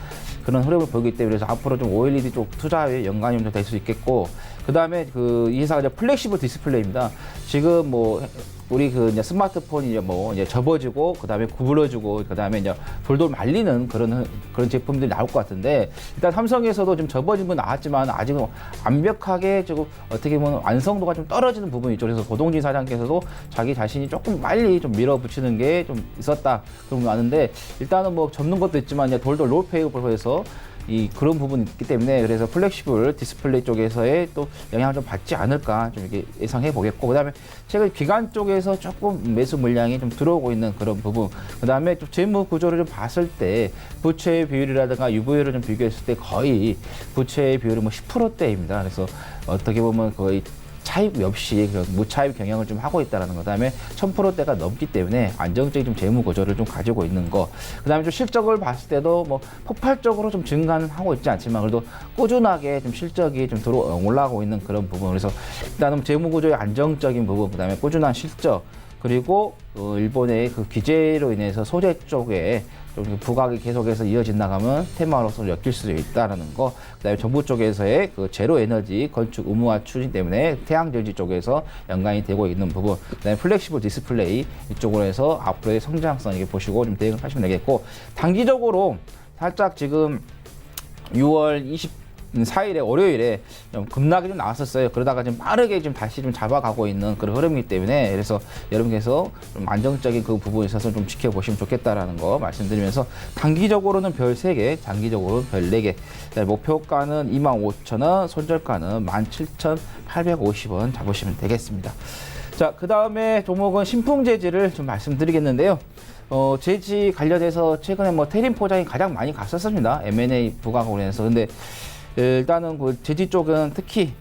그런 흐름을 보이기 때문에 그래서 앞으로 좀 OLED 쪽 투자에 연관이 좀 될 수 있겠고, 그 다음에 이 회사가 이제 플렉시블 디스플레이입니다. 지금 뭐 우리 그 이제 스마트폰이 이제 뭐 이제 접어지고 그 다음에 구부러지고 그 다음에 이제 돌돌 말리는 그런 제품들이 나올 것 같은데, 일단 삼성에서도 좀 접어진 건 나왔지만 아직은 완벽하게 지금 어떻게 보면 완성도가 좀 떨어지는 부분이 있죠. 그래서 고동진 사장께서도 자기 자신이 조금 빨리 좀 밀어붙이는 게 좀 있었다 그런 거 아는데, 일단은 뭐 접는 것도 있지만 이제 돌돌 롤페이업을 해서 그런 부분이 있기 때문에 그래서 플렉시블 디스플레이 쪽에서의 또 영향을 좀 받지 않을까 좀 이렇게 예상해 보겠고, 그다음에 최근 기관 쪽에서 조금 매수 물량이 좀 들어오고 있는 그런 부분, 그다음에 또 재무 구조를 좀 봤을 때 부채 비율이라든가 유보율을 좀 비교했을 때 거의 부채 비율이 뭐 10%대입니다. 그래서 어떻게 보면 거의 차입 없이 무차입 경영을 좀 하고 있다는 거, 그다음에 1000%대가 넘기 때문에 안정적인 좀 재무 구조를 좀 가지고 있는 거, 그다음에 좀 실적을 봤을 때도 뭐 폭발적으로 좀 증가는 하고 있지 않지만 그래도 꾸준하게 좀 실적이 좀 올라가고 있는 그런 부분. 그래서 일단은 재무 구조의 안정적인 부분, 그다음에 꾸준한 실적, 그리고 일본의 그 규제로 인해서 소재 쪽에 좀 부각이 계속해서 이어진다면 테마로서 엮일 수 있다는 거, 그다음에 정부 쪽에서의 그 제로 에너지 건축 의무화 추진 때문에 태양전지 쪽에서 연관이 되고 있는 부분, 그다음에 플렉시블 디스플레이 이쪽으로 해서 앞으로의 성장성 이게 보시고 좀 대응을 하시면 되겠고, 단기적으로 살짝 지금 6월 24일에 월요일에 좀 급락이 좀 나왔었어요. 그러다가 좀 빠르게 좀 다시 좀 잡아가고 있는 그런 흐름이기 때문에, 그래서 여러분께서 좀 안정적인 그 부분에 있어서 좀 지켜보시면 좋겠다라는 거 말씀드리면서, 단기적으로는 별 3개, 장기적으로는 별 4개. 목표가는 25,000원, 손절가는 17,850원 잡으시면 되겠습니다. 자, 그 다음에 종목은 신풍재질을 좀 말씀드리겠는데요. 재지 관련해서 최근에 뭐 테린 포장이 가장 많이 갔었습니다. M&A 부각으로 인해서. 근데 일단은 그 재지 쪽은 특히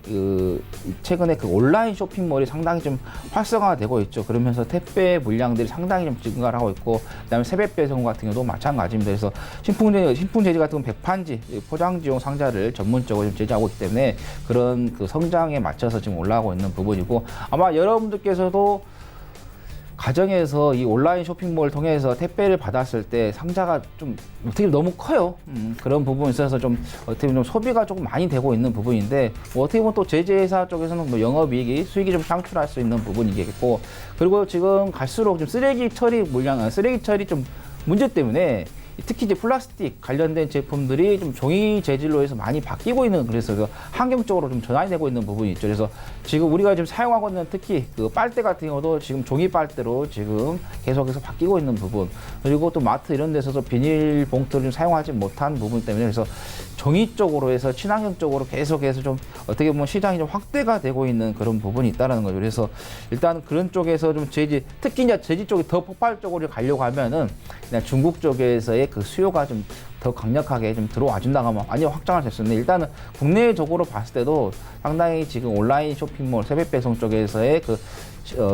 최근에 그 온라인 쇼핑몰이 상당히 좀 활성화되고 있죠. 그러면서 택배 물량들이 상당히 좀 증가를 하고 있고, 그다음에 세배 배송 같은 경우도 마찬가지입니다. 그래서 신풍재지 같은 경우는 백판지, 포장지용 상자를 전문적으로 좀 제작하고 있기 때문에 그런 그 성장에 맞춰서 지금 올라가고 있는 부분이고, 아마 여러분들께서도 가정에서 이 온라인 쇼핑몰을 통해서 택배를 받았을 때 상자가 좀 어떻게 너무 커요. 그런 부분에 있어서 좀 어떻게 보면 좀 소비가 조금 많이 되고 있는 부분인데, 뭐 어떻게 보면 또 제재회사 쪽에서는 뭐 영업이익이 수익이 좀 창출할 수 있는 부분이겠고, 그리고 지금 갈수록 좀 쓰레기 처리 좀 문제 때문에 특히 이제 플라스틱 관련된 제품들이 좀 종이 재질로 해서 많이 바뀌고 있는, 그래서 환경적으로 좀 전환이 되고 있는 부분이 있죠. 그래서 지금 우리가 지금 사용하고 있는 특히 그 빨대 같은 경우도 지금 종이 빨대로 지금 계속해서 바뀌고 있는 부분, 그리고 또 마트 이런 데서도 비닐 봉투를 좀 사용하지 못한 부분 때문에, 그래서 종이 쪽으로 해서 친환경 쪽으로 계속해서 좀 어떻게 보면 시장이 좀 확대가 되고 있는 그런 부분이 있다는 거죠. 그래서 일단 그런 쪽에서 좀 특히 이제 재지 쪽이 더 폭발적으로 가려고 하면은 그냥 중국 쪽에서의 그 수요가 좀 더 강력하게 좀 들어와 준다고 하면 완전 확장할 수 있었는데, 일단은 국내적으로 봤을 때도 상당히 지금 온라인 쇼핑몰 세배 배송 쪽에서의 그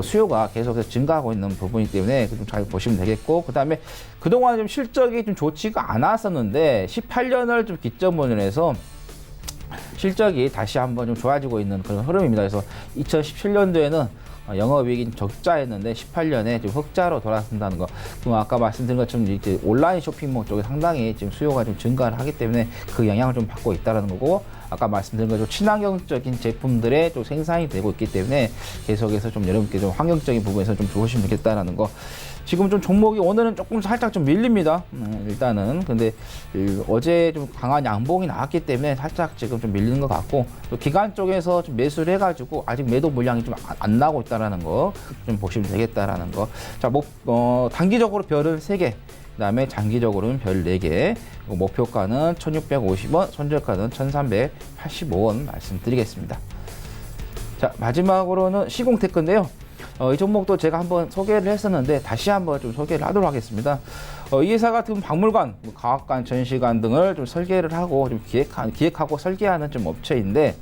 수요가 계속해서 증가하고 있는 부분이기 때문에 좀 잘 보시면 되겠고, 그 다음에 그동안 좀 실적이 좀 좋지가 않았었는데 18년을 좀 기점으로 해서 실적이 다시 한번 좀 좋아지고 있는 그런 흐름입니다. 그래서 2017년도에는 영업이익이 적자였는데 18년에 좀 흑자로 돌아선다는 거. 그럼 아까 말씀드린 것처럼 이제 온라인 쇼핑몰 쪽에 상당히 지금 수요가 좀 증가를 하기 때문에 그 영향을 좀 받고 있다는 거고, 아까 말씀드린 것처럼 친환경적인 제품들의 좀 생산이 되고 있기 때문에 계속해서 좀 여러분께 좀 환경적인 부분에서 좀 좋으시면 좋겠다라는 거. 지금 좀 종목이 오늘은 조금 살짝 좀 밀립니다. 일단은 근데 어제 좀 강한 양봉이 나왔기 때문에 살짝 지금 좀 밀리는 것 같고, 또 기관 쪽에서 좀 매수를 해가지고 아직 매도 물량이 좀 안 나오고 있다라는 거 좀 보시면 되겠다라는 거. 자, 단기적으로 별은 3개. 그다음에 장기적으로는 별 4개, 목표가는 1,650원, 손절가는 1,385원 말씀드리겠습니다. 자, 마지막으로는 시공테크인데요. 이 종목도 제가 한번 소개를 했었는데 다시 한번 좀 소개를 하도록 하겠습니다. 이 회사 같은 박물관, 과학관, 전시관 등을 좀 설계를 하고 좀 기획하고 설계하는 좀 업체인데,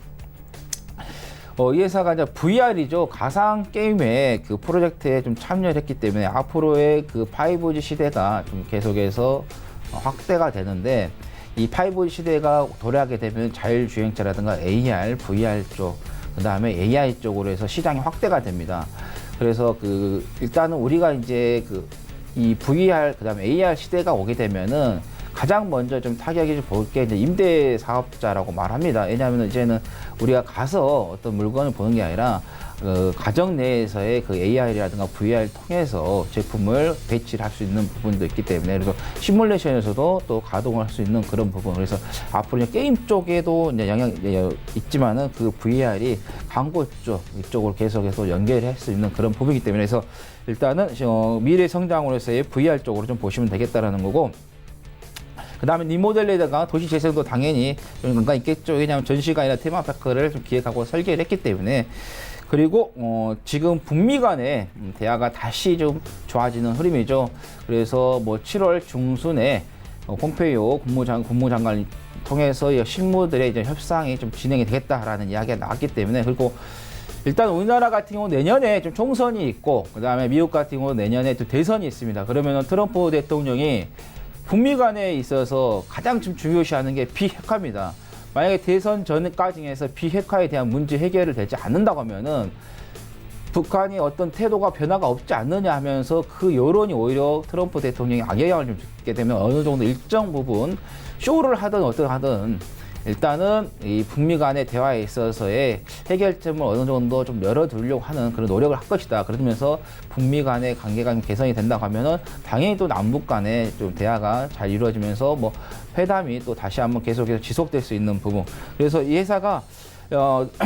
이 회사가 이제 VR이죠. 가상 게임의 그 프로젝트에 좀 참여를 했기 때문에 앞으로의 그 5G 시대가 좀 계속해서 확대가 되는데, 이 5G 시대가 도래하게 되면 자율주행차라든가 AR, VR 쪽, 그 다음에 AI 쪽으로 해서 시장이 확대가 됩니다. 그래서 일단은 우리가 이제 이 VR, 그 다음에 AR 시대가 오게 되면은 가장 먼저 좀 타격이 좀 볼 게 이제 임대 사업자라고 말합니다. 왜냐하면 이제는 우리가 가서 어떤 물건을 보는 게 아니라 가정 내에서의 그 AR이라든가 VR을 통해서 제품을 배치를 할 수 있는 부분도 있기 때문에, 그래서 시뮬레이션에서도 또 가동을 할 수 있는 그런 부분. 그래서 앞으로 이제 게임 쪽에도 이제 영향이 있지만은 그 VR이 광고 쪽 이쪽으로 계속해서 연결할 수 있는 그런 부분이기 때문에, 그래서 일단은 미래 성장으로서의 VR 쪽으로 좀 보시면 되겠다라는 거고, 그다음에 리모델에다가 도시 재생도 당연히 좀 뭔가 있겠죠. 왜냐하면 전시관이나 테마파크를 좀 기획하고 설계를 했기 때문에. 그리고 지금 북미 간의 대화가 다시 좀 좋아지는 흐름이죠. 그래서 뭐 7월 중순에 폼페이오 국무장관을 통해서 이 실무들의 이제 협상이 좀 진행이 되겠다라는 이야기가 나왔기 때문에, 그리고 일단 우리나라 같은 경우 내년에 좀 총선이 있고, 그 다음에 미국 같은 경우 내년에 또 대선이 있습니다. 그러면은 트럼프 대통령이 북미 간에 있어서 가장 좀 중요시하는 게 비핵화입니다. 만약에 대선 전까지에서 비핵화에 대한 문제 해결을 되지 않는다고 하면은 북한이 어떤 태도가 변화가 없지 않느냐 하면서 그 여론이 오히려 트럼프 대통령이 악영향을 좀 주게 되면 어느 정도 일정 부분 쇼를 하든 어떠하든 일단은 이 북미 간의 대화에 있어서의 해결점을 어느 정도 좀 열어두려고 하는 그런 노력을 할 것이다. 그러면서 북미 간의 관계가 개선이 된다고 하면은 당연히 또 남북 간의 좀 대화가 잘 이루어지면서 뭐 회담이 또 다시 한번 계속해서 지속될 수 있는 부분. 그래서 이 회사가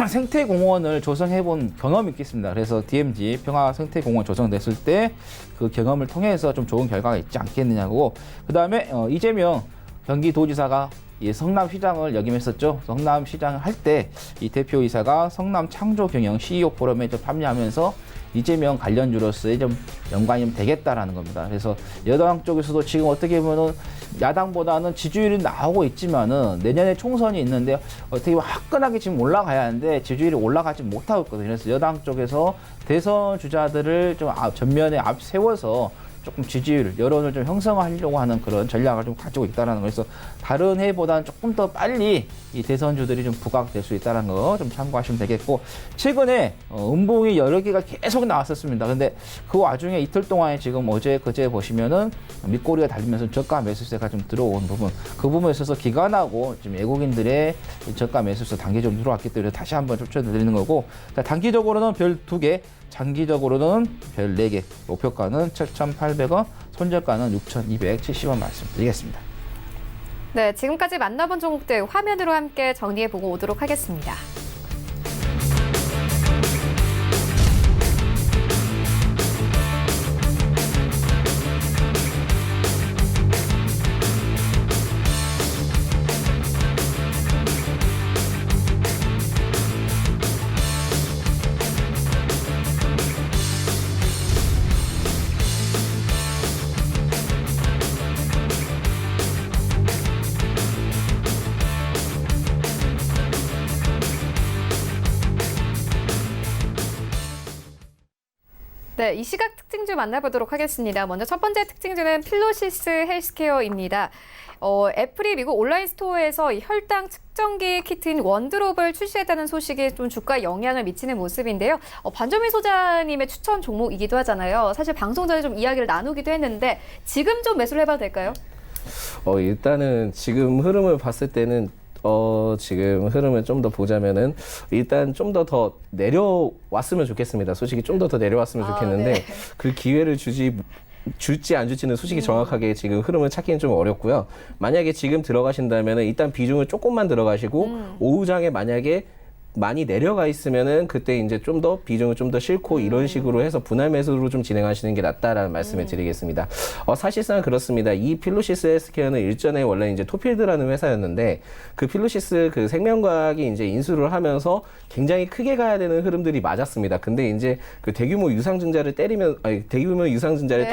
생태공원을 조성해본 경험이 있겠습니다. 그래서 DMZ 평화생태공원 조성됐을 때 그 경험을 통해서 좀 좋은 결과가 있지 않겠느냐고. 그 다음에 이재명 경기도지사가 이 성남시장을 역임했었죠. 성남시장을 할 때 이 대표이사가 성남 창조경영 CEO 포럼에 좀 참여하면서 이재명 관련주로서의 좀 연관이 좀 되겠다라는 겁니다. 그래서 여당 쪽에서도 지금 어떻게 보면은 야당보다는 지지율이 나오고 있지만은 내년에 총선이 있는데 어떻게 보면 화끈하게 지금 올라가야 하는데 지지율이 올라가지 못하고 있거든요. 그래서 여당 쪽에서 대선 주자들을 좀 전면에 앞 세워서 조금 지지율, 여론을 좀 형성하려고 하는 그런 전략을 좀 가지고 있다는 거. 그래서 다른 해보다는 조금 더 빨리 이 대선주들이 좀 부각될 수 있다는 거 좀 참고하시면 되겠고, 최근에 음봉이 여러 개가 계속 나왔었습니다. 근데 그 와중에 이틀 동안에 지금 어제 그제 보시면은 밑꼬리가 달리면서 저가 매수세가 좀 들어온 부분, 그 부분에 있어서 기관하고 지금 외국인들의 저가 매수세 단기적으로 들어왔기 때문에 다시 한번 쫓아드리는 거고, 자, 단기적으로는 별 2개, 장기적으로는 별 4개, 목표가는 7,800원, 손절가는 6,270원 말씀드리겠습니다. 네, 지금까지 만나본 종목들 화면으로 함께 정리해보고 오도록 하겠습니다. 네, 이 시각 특징주 만나보도록 하겠습니다. 먼저 첫 번째 특징주는 필로시스 헬스케어입니다. 애플이 미국 온라인 스토어에서 이 혈당 측정기 키트인 원드롭을 출시했다는 소식이 좀 주가에 영향을 미치는 모습인데요. 반점희 소장님의 추천 종목이기도 하잖아요. 사실 방송 전에 좀 이야기를 나누기도 했는데 지금 좀 매수를 해봐도 될까요? 일단은 지금 흐름을 봤을 때는 지금 흐름을 좀 더 보자면은 일단 좀 더 내려왔으면 좋겠습니다. 솔직히 좀 더 내려왔으면 좋겠는데 네. 그 기회를 줄지 안 줄지는 솔직히 정확하게 지금 흐름을 찾기는 좀 어렵고요. 만약에 지금 들어가신다면은 일단 비중을 조금만 들어가시고 오후장에 만약에 많이 내려가 있으면은 그때 이제 좀 더 비중을 좀 더 싣고 이런 식으로 해서 분할 매수로 좀 진행하시는 게 낫다라는 말씀을 드리겠습니다. 사실상 그렇습니다. 이 필로시스 헬스케어는 일전에 원래 이제 토필드라는 회사였는데 그 필로시스 그 생명과학이 이제 인수를 하면서 굉장히 크게 가야 되는 흐름들이 맞았습니다. 근데 이제 그 대규모 유상증자를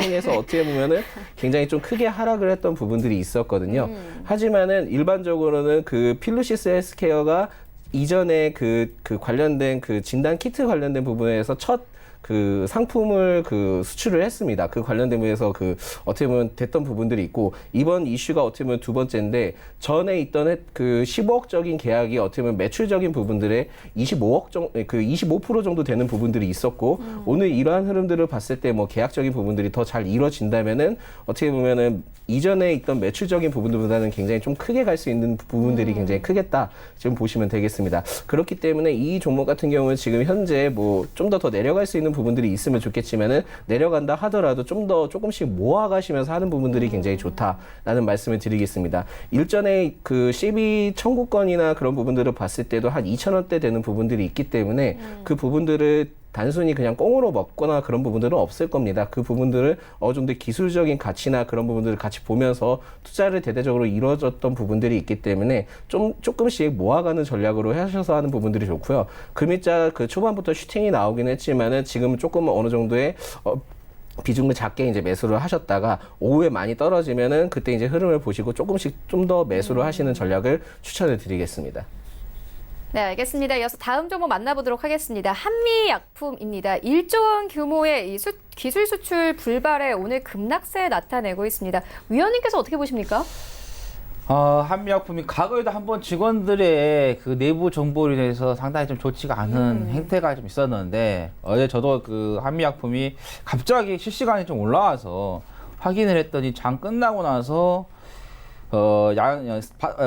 통해서 어떻게 보면은 굉장히 좀 크게 하락을 했던 부분들이 있었거든요. 하지만은 일반적으로는 그 필로시스 헬스케어가 이전에 그 관련된 그 진단 키트 관련된 부분에서 첫 그 상품을 그 수출을 했습니다. 그 관련된 부분에서 그 어떻게 보면 됐던 부분들이 있고, 이번 이슈가 어떻게 보면 두 번째인데, 전에 있던 그 15억적인 계약이 어떻게 보면 매출적인 부분들에 25% 정도 되는 부분들이 있었고, 오늘 이러한 흐름들을 봤을 때 뭐 계약적인 부분들이 더 잘 이루어진다면은 어떻게 보면은 이전에 있던 매출적인 부분들보다는 굉장히 좀 크게 갈 수 있는 부분들이 굉장히 크겠다, 지금 보시면 되겠습니다. 그렇기 때문에 이 종목 같은 경우는 지금 현재 뭐 좀 더 내려갈 수 있는 부분들이 있으면 좋겠지만은, 내려간다 하더라도 좀 더 조금씩 모아가시면서 하는 부분들이 굉장히 좋다라는 말씀을 드리겠습니다. 일전에 그 CB 청구권이나 그런 부분들을 봤을 때도 한 2,000원대 되는 부분들이 있기 때문에 그 부분들을 단순히 그냥 꽁으로 먹거나 그런 부분들은 없을 겁니다. 그 부분들을 어느 정도 기술적인 가치나 그런 부분들을 같이 보면서 투자를 대대적으로 이루어졌던 부분들이 있기 때문에 조금씩 모아가는 전략으로 하셔서 하는 부분들이 좋고요. 금일자 그 초반부터 슈팅이 나오긴 했지만은 지금 조금 어느 정도의 비중을 작게 이제 매수를 하셨다가 오후에 많이 떨어지면은 그때 이제 흐름을 보시고 조금씩 좀 더 매수를 하시는 전략을 추천을 드리겠습니다. 네, 알겠습니다. 이어서 다음 종목 만나보도록 하겠습니다. 한미약품입니다. 1조 원 규모의 이 기술 수출 불발에 오늘 급락세 나타내고 있습니다. 위원님께서 어떻게 보십니까? 한미약품이 과거에도 한번 직원들의 그 내부 정보에 대해서 상당히 좀 좋지가 않은 행태가 좀 있었는데 어제 저도 그 한미약품이 갑자기 실시간에 좀 올라와서 확인을 했더니 장 끝나고 나서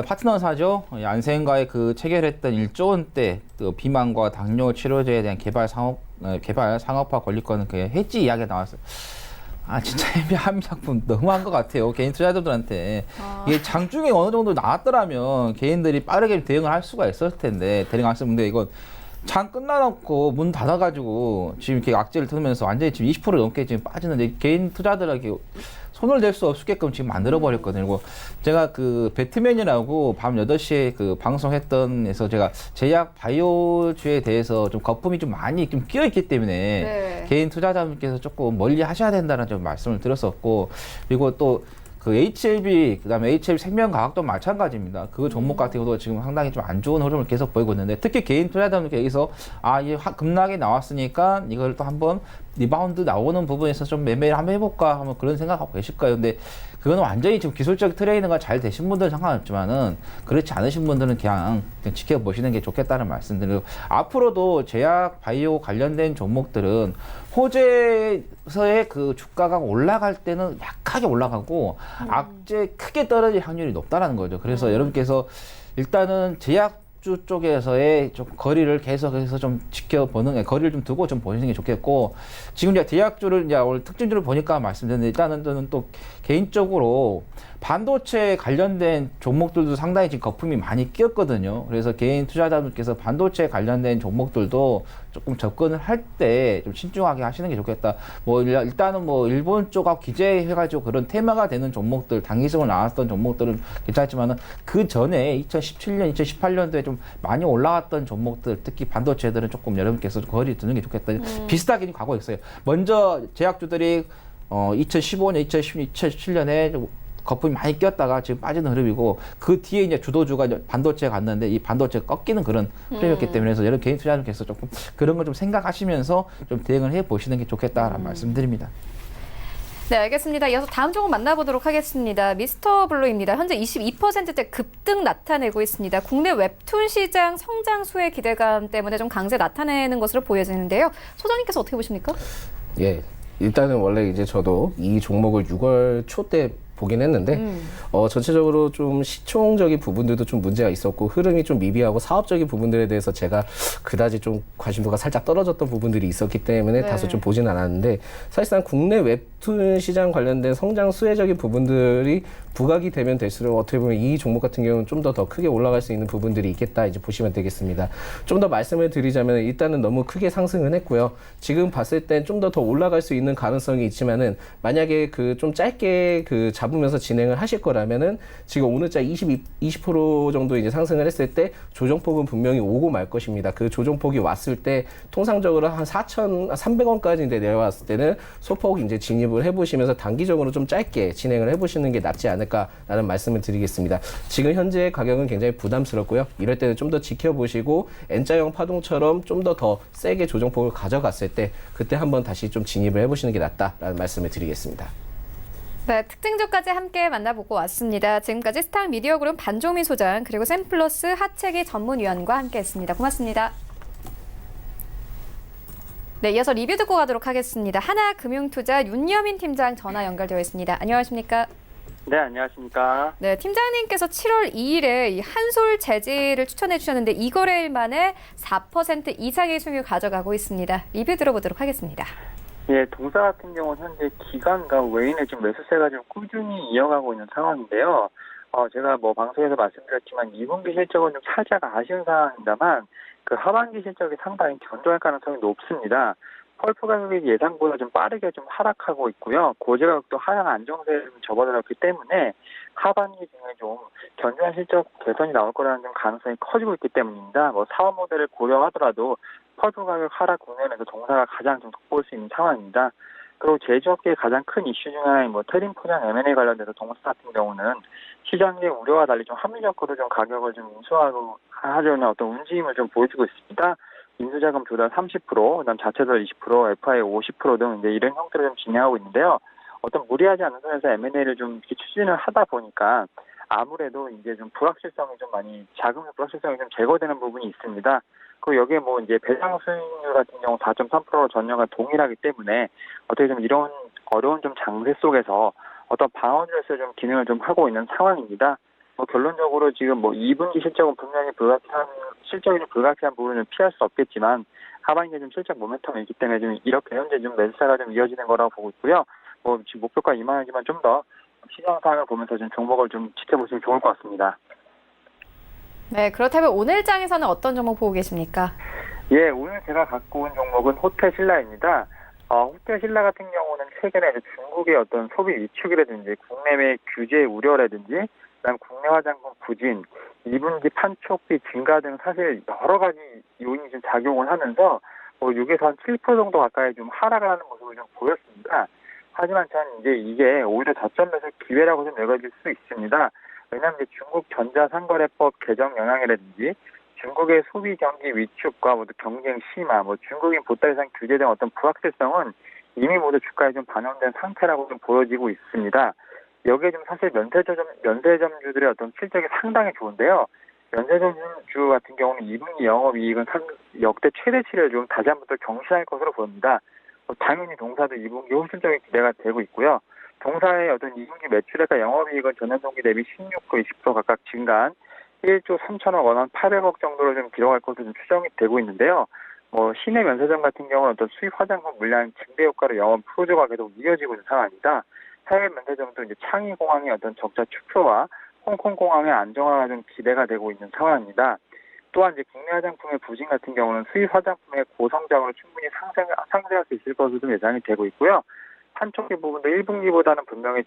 파트너사죠. 얀센과의 그 체결했던 1조 원대 그 비만과 당뇨 치료제에 대한 개발 상업화 권리권은 그 해지 이야기가 나왔어요. 진짜 한미약품 너무한 것 같아요. 개인 투자자들한테. 이게 장중에 어느 정도 나왔더라면 개인들이 빠르게 대응을 할 수가 있었을 텐데, 대응 안 했는데 이건 장 끝나놓고 문 닫아가지고 지금 이렇게 악재를 틀면서 완전히 지금 20% 넘게 지금 빠지는데 개인 투자들에게 손을 댈 수 없게끔 지금 만들어버렸거든요. 그리고 제가 그 배트맨이라고 밤 8시에 그 방송했던 에서 제가 제약 바이오주에 대해서 좀 거품이 좀 많이 좀 끼어있기 때문에 네. 개인 투자자분께서 조금 멀리 하셔야 된다는 좀 말씀을 드렸었고, 그리고 또 그 HLB, 그 다음에 HLB 생명과학도 마찬가지입니다. 그 종목 같은 경우도 지금 상당히 좀 안 좋은 흐름을 계속 보이고 있는데, 특히 개인 투자자분께 여기서 이게 급락이 나왔으니까 이걸 또 한번 리바운드 나오는 부분에서 좀 매매를 한번 해볼까 하면 그런 생각하고 계실 거예요. 근데 그거는 완전히 지금 기술적 트레이너가 잘 되신 분들은 상관없지만은 그렇지 않으신 분들은 그냥 지켜보시는 게 좋겠다는 말씀드리고, 앞으로도 제약 바이오 관련된 종목들은 호재서의 그 주가가 올라갈 때는 약하게 올라가고 악재 크게 떨어질 확률이 높다라는 거죠. 그래서 여러분께서 일단은 제약주 쪽에서의 좀 거리를 계속해서 좀 지켜보는, 거리를 좀 두고 좀 보시는 게 좋겠고, 지금 이제 제약주를 이제 오늘 특징주를 보니까 말씀드렸는데, 일단은 저는 또 개인적으로 반도체 관련된 종목들도 상당히 지금 거품이 많이 끼었거든요. 그래서 개인 투자자분께서 반도체 관련된 종목들도 조금 접근을 할 때 좀 신중하게 하시는 게 좋겠다. 뭐 일단은 뭐 일본 쪽하고 기재해가지고 그런 테마가 되는 종목들, 단기성을 나왔던 종목들은 괜찮지만은 그 전에 2017년, 2018년도에 좀 많이 올라왔던 종목들, 특히 반도체들은 조금 여러분께서 거리 두는 게 좋겠다. 비슷하게 가고 있어요. 먼저 제약주들이 2015년, 2017년에 거품이 많이 꼈다가 지금 빠지는 흐름이고, 그 뒤에 이제 주도주가 이제 반도체에 갔는데 이 반도체가 꺾이는 그런 흐름이었기 때문에, 그래서 여러 개인 투자자분께서 조금 그런 걸 좀 생각하시면서 좀 대응을 해 보시는 게 좋겠다라는 말씀드립니다. 네, 알겠습니다. 이어서 다음 종목 만나보도록 하겠습니다. 미스터 블루입니다. 현재 22%대 급등 나타내고 있습니다. 국내 웹툰 시장 성장 수혜 기대감 때문에 좀 강세 나타내는 것으로 보여지는데요. 소장님께서 어떻게 보십니까? 예. 일단은 원래 이제 저도 이 종목을 6월 초 때 보긴 했는데 전체적으로 좀 시총적인 부분들도 좀 문제가 있었고 흐름이 좀 미비하고 사업적인 부분들에 대해서 제가 그다지 좀 관심도가 살짝 떨어졌던 부분들이 있었기 때문에 네. 다소 좀 보진 않았는데, 사실상 국내 웹툰 시장 관련된 성장 수혜적인 부분들이 부각이 되면 될수록 어떻게 보면 이 종목 같은 경우는 좀 더 크게 올라갈 수 있는 부분들이 있겠다 이제 보시면 되겠습니다. 좀 더 말씀을 드리자면 일단은 너무 크게 상승은 했고요. 지금 봤을 땐 좀 더 올라갈 수 있는 가능성이 있지만은, 만약에 그 좀 짧게 그 잡으면서 진행을 하실 거라면은 지금 오늘자 20% 정도 이제 상승을 했을 때 조정폭은 분명히 오고 말 것입니다. 그 조정폭이 왔을 때 통상적으로 한 4,300원까지 이제 내려왔을 때는 소폭 이제 진입을 해보시면서 단기적으로 좀 짧게 진행을 해보시는 게 낫지 않을까라는 말씀을 드리겠습니다. 지금 현재 가격은 굉장히 부담스럽고요. 이럴 때는 좀 더 지켜보시고 N자형 파동처럼 좀 더 세게 조정폭을 가져갔을 때 그때 한번 다시 좀 진입을 해보시는 게 낫다라는 말씀을 드리겠습니다. 네, 특징주까지 함께 만나보고 왔습니다. 지금까지 스타미디어그룹 반종민 소장, 그리고 샘플러스 하채기 전문위원과 함께했습니다. 고맙습니다. 네, 이어서 리뷰 듣고 가도록 하겠습니다. 하나금융투자 윤여민 팀장 전화 연결되어 있습니다. 안녕하십니까? 네, 안녕하십니까. 네, 팀장님께서 7월 2일에 이 한솔 재질을 추천해 주셨는데 이 거래일 만에 4% 이상의 수익을 가져가고 있습니다. 리뷰 들어보도록 하겠습니다. 예, 동사 같은 경우는 현재 기관과 외인의 지금 매수세가 좀 꾸준히 이어가고 있는 상황인데요. 제가 뭐 방송에서 말씀드렸지만 2분기 실적은 좀 살짝 아쉬운 상황입니다만 그 하반기 실적이 상당히 견조할 가능성이 높습니다. 펄프 가격이 예상보다 좀 빠르게 좀 하락하고 있고요. 고제 가격도 하향 안정세를 좀 접어들었기 때문에 하반기 중에 좀 견조한 실적 개선이 나올 거라는 좀 가능성이 커지고 있기 때문입니다. 뭐 사업 모델을 고려하더라도 펄프 가격 하락 국면에서 동사가 가장 좀 돋보일 수 있는 상황입니다. 그리고 제조업계의 가장 큰 이슈 중 하나인 뭐 테림 포장 M&A 관련돼서 동사 같은 경우는 시장의 우려와 달리 좀 합리적으로 좀 가격을 좀 인수하고 하려는 어떤 움직임을 좀 보여주고 있습니다. 인수자금 조달 30%, 그다음 자체들 20%, FI 50% 등 이제 이런 형태로 좀 진행하고 있는데요. 어떤 무리하지 않는 선에서 M&A를 좀 이렇게 추진을 하다 보니까 아무래도 이제 좀 불확실성이 좀 많이 자금의 불확실성이 좀 제거되는 부분이 있습니다. 그리고 여기에 뭐 이제 배당 수익률 같은 경우 4.3%로 전년과 동일하기 때문에 어떻게 좀 이런 어려운 좀 장세 속에서 어떤 방어주로서 좀 기능을 좀 하고 있는 상황입니다. 뭐 결론적으로 지금 뭐 2분기 실적은 분명히 실적이 좀 불가피한 부분을 피할 수 없겠지만 하반기에 좀 실적 모멘텀이 있기 때문에 좀 이렇게 현재 좀 매수세가 좀 이어지는 거라고 보고 있고요. 뭐 지금 목표가 2만 원이지만 좀 더 시장 상황을 보면서 좀 종목을 좀 지켜보시면 좋을 것 같습니다. 네, 그렇다면 오늘 장에서는 어떤 종목 보고 계십니까? 예, 오늘 제가 갖고 온 종목은 호텔신라입니다. 호텔신라 같은 경우는 최근에 중국의 어떤 소비 위축이라든지 국내외 규제 우려라든지 그다음 국내 화장품 부진, 2분기 판촉비 증가 등 사실 여러 가지 요인이 좀 작용을 하면서 6에서 한 7% 정도 가까이 좀 하락을 하는 모습을 좀 보였습니다. 하지만 저는 이제 이게 오히려 저점 매수 기회라고 좀 여겨질 수 있습니다. 왜냐하면 이제 중국 전자상거래법 개정 영향이라든지 중국의 소비 경기 위축과 모두 경쟁 심화, 중국인 보따리상 규제 등 어떤 불확실성은 이미 모두 주가에 좀 반영된 상태라고 좀 보여지고 있습니다. 여기에 좀 사실 면세점주들의 어떤 실적이 상당히 좋은데요. 면세점주 같은 경우는 2분기 영업이익은 역대 최대치를 좀 다시 한번 또 경신할 것으로 보입니다. 당연히 동사도 2분기 호실적인 기대가 되고 있고요. 동사의 어떤 2분기 매출액과 영업이익은 전년 동기 대비 16%, 20% 각각 증가한 1조 3천억 원, 한 800억 정도로 좀 기록할 것으로 좀 추정이 되고 있는데요. 시내 면세점 같은 경우는 어떤 수입 화장품 물량 증대 효과로 영업 프로조가 계속 이어지고 있는 상황입니다. 해외 면세점도 이제 창의 공항의 어떤 적자 축소와 홍콩 공항의 안정화가 좀 기대가 되고 있는 상황입니다. 또한 이제 국내 화장품의 부진 같은 경우는 수입 화장품의 고성장으로 충분히 상승할 수 있을 것으로 좀 예상이 되고 있고요. 판촉비 부분도 1분기보다는 분명히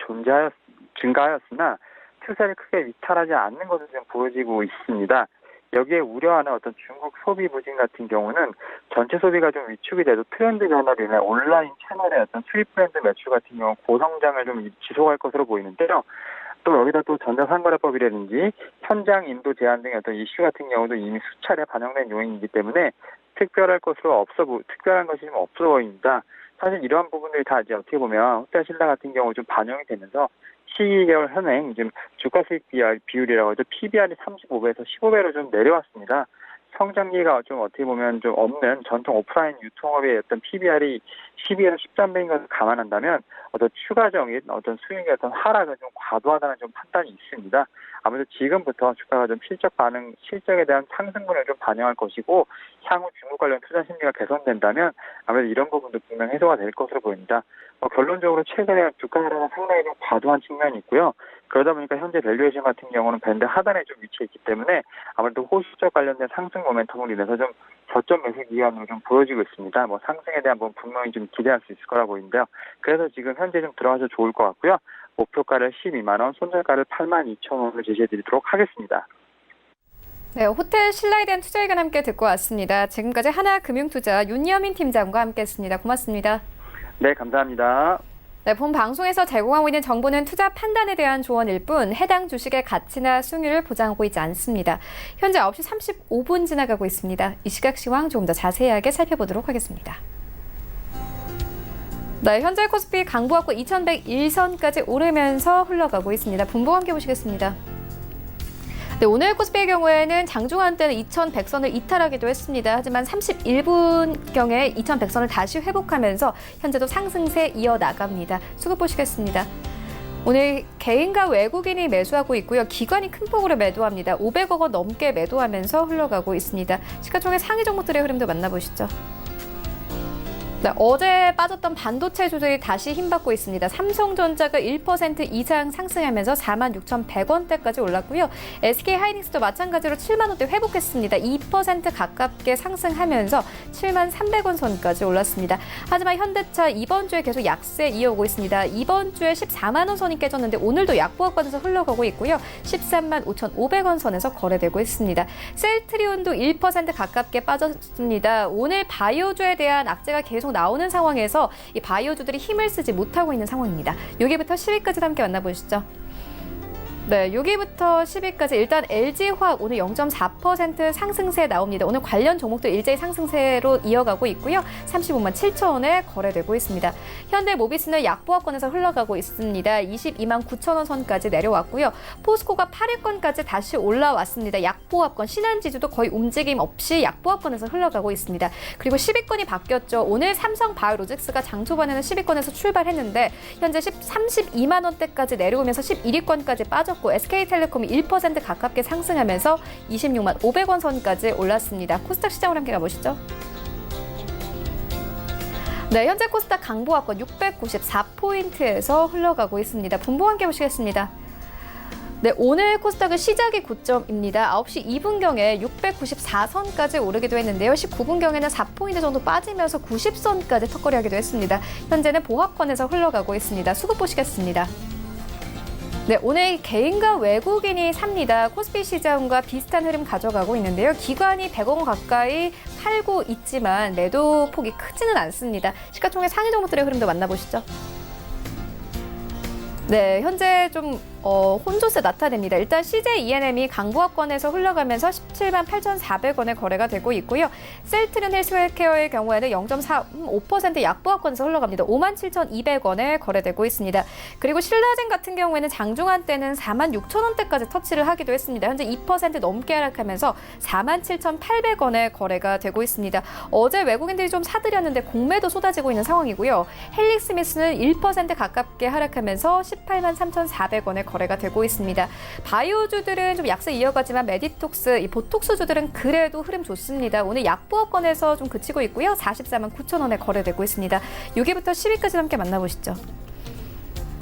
증가하였으나 추세를 크게 위탈하지 않는 것으로 좀 보여지고 있습니다. 여기에 우려하는 어떤 중국 소비 부진 같은 경우는 전체 소비가 좀 위축이 돼도 트렌드 변화로 인해 온라인 채널의 어떤 수입 브랜드 매출 같은 경우 고성장을 좀 지속할 것으로 보이는데요. 또 여기다 또 전자상거래법이라든지 현장 인도 제한 등의 어떤 이슈 같은 경우도 이미 수차례 반영된 요인이기 때문에 특별한 것이 좀 없어 보입니다. 사실 이러한 부분들이 다 이제 어떻게 보면 호텔신라 같은 경우 좀 반영이 되면서 12개월 현행 지금 주가 수익 비율이라고 하죠. PBR이 35배에서 15배로 좀 내려왔습니다. 성장기가 좀 어떻게 보면 좀 없는 전통 오프라인 유통업의 어떤 PBR이 12에서 13배인 것을 감안한다면 어떤 추가적인 어떤 수익의 어떤 하락은 좀 과도하다는 좀 판단이 있습니다. 아무래도 지금부터 주가가 좀 실적에 대한 상승분을 좀 반영할 것이고 향후 중국 관련 투자 심리가 개선된다면 아무래도 이런 부분도 분명 해소가 될 것으로 보입니다. 결론적으로 최근에 주가 하락은 상당히 좀 과도한 측면이 있고요. 그러다 보니까 현재 밸류에이션 같은 경우는 밴드 하단에 좀 위치해 있기 때문에 아무래도 호실적 관련된 상승 모멘텀으로 인해서 좀 저점 매수 기간으로 좀 보여지고 있습니다. 상승에 대한 부분 분명히 좀 기대할 수 있을 거라 보이는데요. 그래서 지금 현재 좀 들어가서 좋을 것 같고요. 목표가를 12만 원, 손절가를 8만 2천 원을 제시해드리도록 하겠습니다. 네, 호텔신라에 대한 투자 의견 함께 듣고 왔습니다. 지금까지 하나금융투자 윤여민 팀장과 함께했습니다. 고맙습니다. 네, 감사합니다. 네, 본 방송에서 제공하고 있는 정보는 투자 판단에 대한 조언일 뿐 해당 주식의 가치나 수익률을 보장하고 있지 않습니다. 현재 9시 35분 지나가고 있습니다. 이 시각 시황 조금 더 자세하게 살펴보도록 하겠습니다. 네, 현재 코스피 강보합권 2101선까지 오르면서 흘러가고 있습니다. 분봉 함께 보시겠습니다. 네, 오늘 코스피의 경우에는 장중한 때는 2100선을 이탈하기도 했습니다. 하지만 31분경에 2100선을 다시 회복하면서 현재도 상승세 이어나갑니다. 수급 보시겠습니다. 오늘 개인과 외국인이 매수하고 있고요. 기관이 큰 폭으로 매도합니다. 500억 원 넘게 매도하면서 흘러가고 있습니다. 시가총액 상위 종목들의 흐름도 만나보시죠. 네, 어제 빠졌던 반도체주들이 다시 힘받고 있습니다. 삼성전자가 1% 이상 상승하면서 46,100원대까지 올랐고요. SK하이닉스도 마찬가지로 7만 원대 회복했습니다. 2% 가깝게 상승하면서 7만 300원 선까지 올랐습니다. 하지만 현대차 이번 주에 계속 약세 이어오고 있습니다. 이번 주에 14만 원 선이 깨졌는데 오늘도 약보합권에서 흘러가고 있고요. 13만 5,500원 선에서 거래되고 있습니다. 셀트리온도 1% 가깝게 빠졌습니다. 오늘 바이오주에 대한 악재가 계속 나오는 상황에서 이 바이오주들이 힘을 쓰지 못하고 있는 상황입니다. 여기부터 10위까지 함께 만나보시죠. 네, 6위부터 10위까지 일단 LG화학 오늘 0.4% 상승세 나옵니다. 오늘 관련 종목도 일제히 상승세로 이어가고 있고요. 35만 7천 원에 거래되고 있습니다. 현대모비스는 약보합권에서 흘러가고 있습니다. 22만 9천 원 선까지 내려왔고요. 포스코가 8위권까지 다시 올라왔습니다. 약보합권, 신한지주도 거의 움직임 없이 약보합권에서 흘러가고 있습니다. 그리고 10위권이 바뀌었죠. 오늘 삼성바이오로직스가 장 초반에는 10위권에서 출발했는데 현재 32만 원대까지 내려오면서 11위권까지 빠졌고 SK텔레콤이 1% 가깝게 상승하면서 26만 500원 선까지 올랐습니다. 코스닥 시장으로 함께 가보시죠. 네, 현재 코스닥 강보합권 694포인트에서 흘러가고 있습니다. 분봉 함께 보시겠습니다. 네, 오늘 코스닥은 시작이 고점입니다. 9시 2분경에 694선까지 오르기도 했는데요. 19분경에는 4포인트 정도 빠지면서 90선까지 턱걸이하기도 했습니다. 현재는 보합권에서 흘러가고 있습니다. 수급 보시겠습니다. 네, 오늘 개인과 외국인이 삽니다. 코스피 시장과 비슷한 흐름 가져가고 있는데요. 기관이 100억 원 가까이 팔고 있지만 매도 폭이 크지는 않습니다. 시가총액 상위 종목들의 흐름도 만나보시죠. 네, 현재 좀 혼조세 나타냅니다. 일단 CJ E&M이 강보합권에서 흘러가면서 17만 8,400원에 거래가 되고 있고요. 셀트리온 헬스케어의 경우에는 0.45% 약보합권에서 흘러갑니다. 57,200원에 거래되고 있습니다. 그리고 신라젠 같은 경우에는 장중한 때는 46,000원대까지 터치를 하기도 했습니다. 현재 2% 넘게 하락하면서 47,800원에 거래가 되고 있습니다. 어제 외국인들이 좀 사들였는데 공매도 쏟아지고 있는 상황이고요. 헬릭스미스는 1% 가깝게 하락하면서 18만 3,400원에 거래가 되고 있습니다. 바이오주들은 좀 약세 이어가지만 메디톡스, 이 보톡스주들은 그래도 흐름 좋습니다. 오늘 약보합권에서 좀 그치고 있고요. 44만 9천 원에 거래되고 있습니다. 6위부터 10위까지 함께 만나보시죠.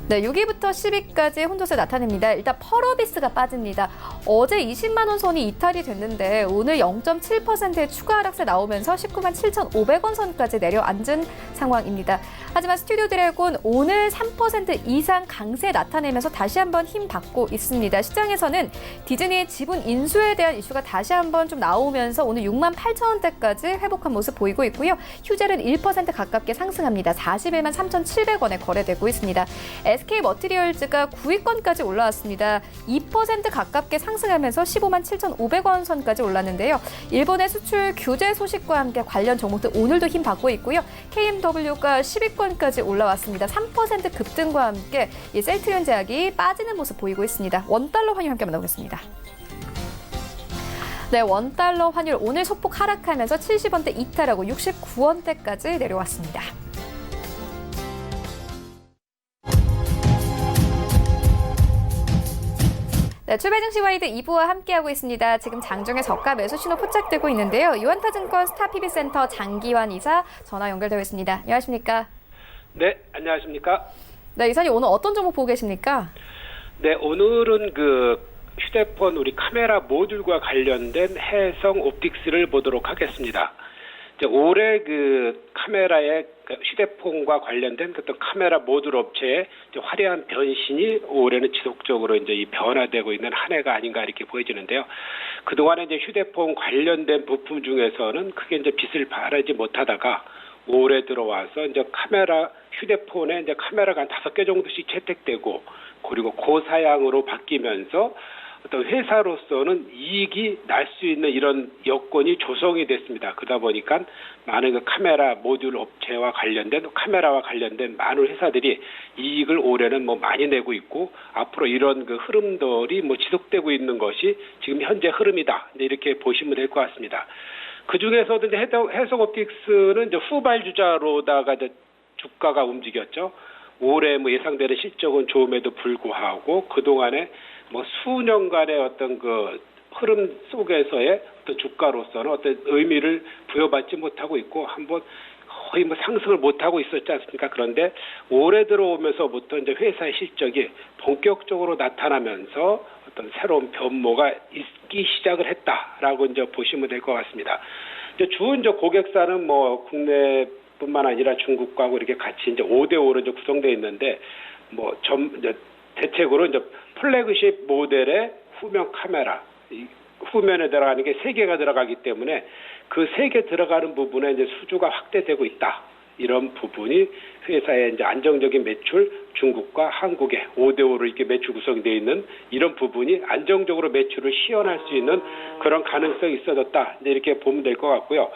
네, 6위부터 10위까지 혼조세 나타냅니다. 일단 펄어비스가 빠집니다. 어제 20만 원 선이 이탈이 됐는데 오늘 0.7%의 추가 하락세 나오면서 19만 7,500원 선까지 내려앉은 상황입니다. 하지만 스튜디오 드래곤 오늘 3% 이상 강세 나타내면서 다시 한번 힘 받고 있습니다. 시장에서는 디즈니의 지분 인수에 대한 이슈가 다시 한번 좀 나오면서 오늘 6만 8천 원대까지 회복한 모습 보이고 있고요. 휴젤은 1% 가깝게 상승합니다. 41만 3,700원에 거래되고 있습니다. SK머티리얼즈가 9위권까지 올라왔습니다. 2% 가깝게 상승하면서 15만 7,500원 선까지 올랐는데요. 일본의 수출 규제 소식과 함께 관련 종목들 오늘도 힘 받고 있고요. KMW가 10위권까지 올라왔습니다. 3% 급등과 함께 이 셀트리온 제약이 빠지는 모습 보이고 있습니다. 원달러 환율 함께 만나보겠습니다. 네, 원달러 환율 오늘 소폭 하락하면서 70원대 이탈하고 69원대까지 내려왔습니다. 네, 출발 증시 와이드 2부와 함께하고 있습니다. 지금 장중에 저가 매수 신호 포착되고 있는데요. 유한타증권 스타PB센터 장기환 이사 전화 연결되어 있습니다. 안녕하십니까? 네, 안녕하십니까? 네, 이사님 오늘 어떤 종목 보고 계십니까? 네, 오늘은 휴대폰 우리 카메라 모듈과 관련된 해성 옵틱스를 보도록 하겠습니다. 이제 올해 카메라의 휴대폰과 관련된 어떤 카메라 모듈 업체의 화려한 변신이 올해는 지속적으로 이제 이 변화되고 있는 한 해가 아닌가 이렇게 보여지는데요. 그동안에 이제 휴대폰 관련된 부품 중에서는 크게 이제 빛을 발하지 못하다가 올해 들어와서 이제 휴대폰에 이제 카메라가 한 5개 정도씩 채택되고 그리고 고사양으로 바뀌면서 어떤 회사로서는 이익이 날 수 있는 이런 여건이 조성이 됐습니다. 그러다 보니까 많은 카메라 모듈 업체와 관련된 카메라와 관련된 많은 회사들이 이익을 올해는 많이 내고 있고 앞으로 이런 흐름들이 지속되고 있는 것이 지금 현재 흐름이다. 이렇게 보시면 될 것 같습니다. 그 중에서도 이제 해성 옵틱스는 이제 후발주자로다가 이제 주가가 움직였죠. 올해 예상되는 실적은 좋음에도 불구하고 그동안에 수년간의 어떤 흐름 속에서의 어떤 주가로서는 어떤 의미를 부여받지 못하고 있고 한번 거의 뭐 상승을 못 하고 있었지 않습니까? 그런데 올해 들어오면서부터 이제 회사의 실적이 본격적으로 나타나면서 어떤 새로운 변모가 있기 시작을 했다라고 이제 보시면 될 것 같습니다. 이제 주 이제 고객사는 뭐 국내뿐만 아니라 중국하고 이렇게 같이 이제 5대5로 이제 구성되어 있는데 이제 대체적으로 이제 플래그십 모델의 후면 카메라, 후면에 들어가는 게 3개가 들어가기 때문에 그 3개 들어가는 부분에 이제 수주가 확대되고 있다. 이런 부분이 회사의 이제 안정적인 매출, 중국과 한국의 5대5로 이렇게 매출 구성되어 있는 이런 부분이 안정적으로 매출을 시현할 수 있는 그런 가능성이 있어졌다. 이제 이렇게 보면 될 것 같고요.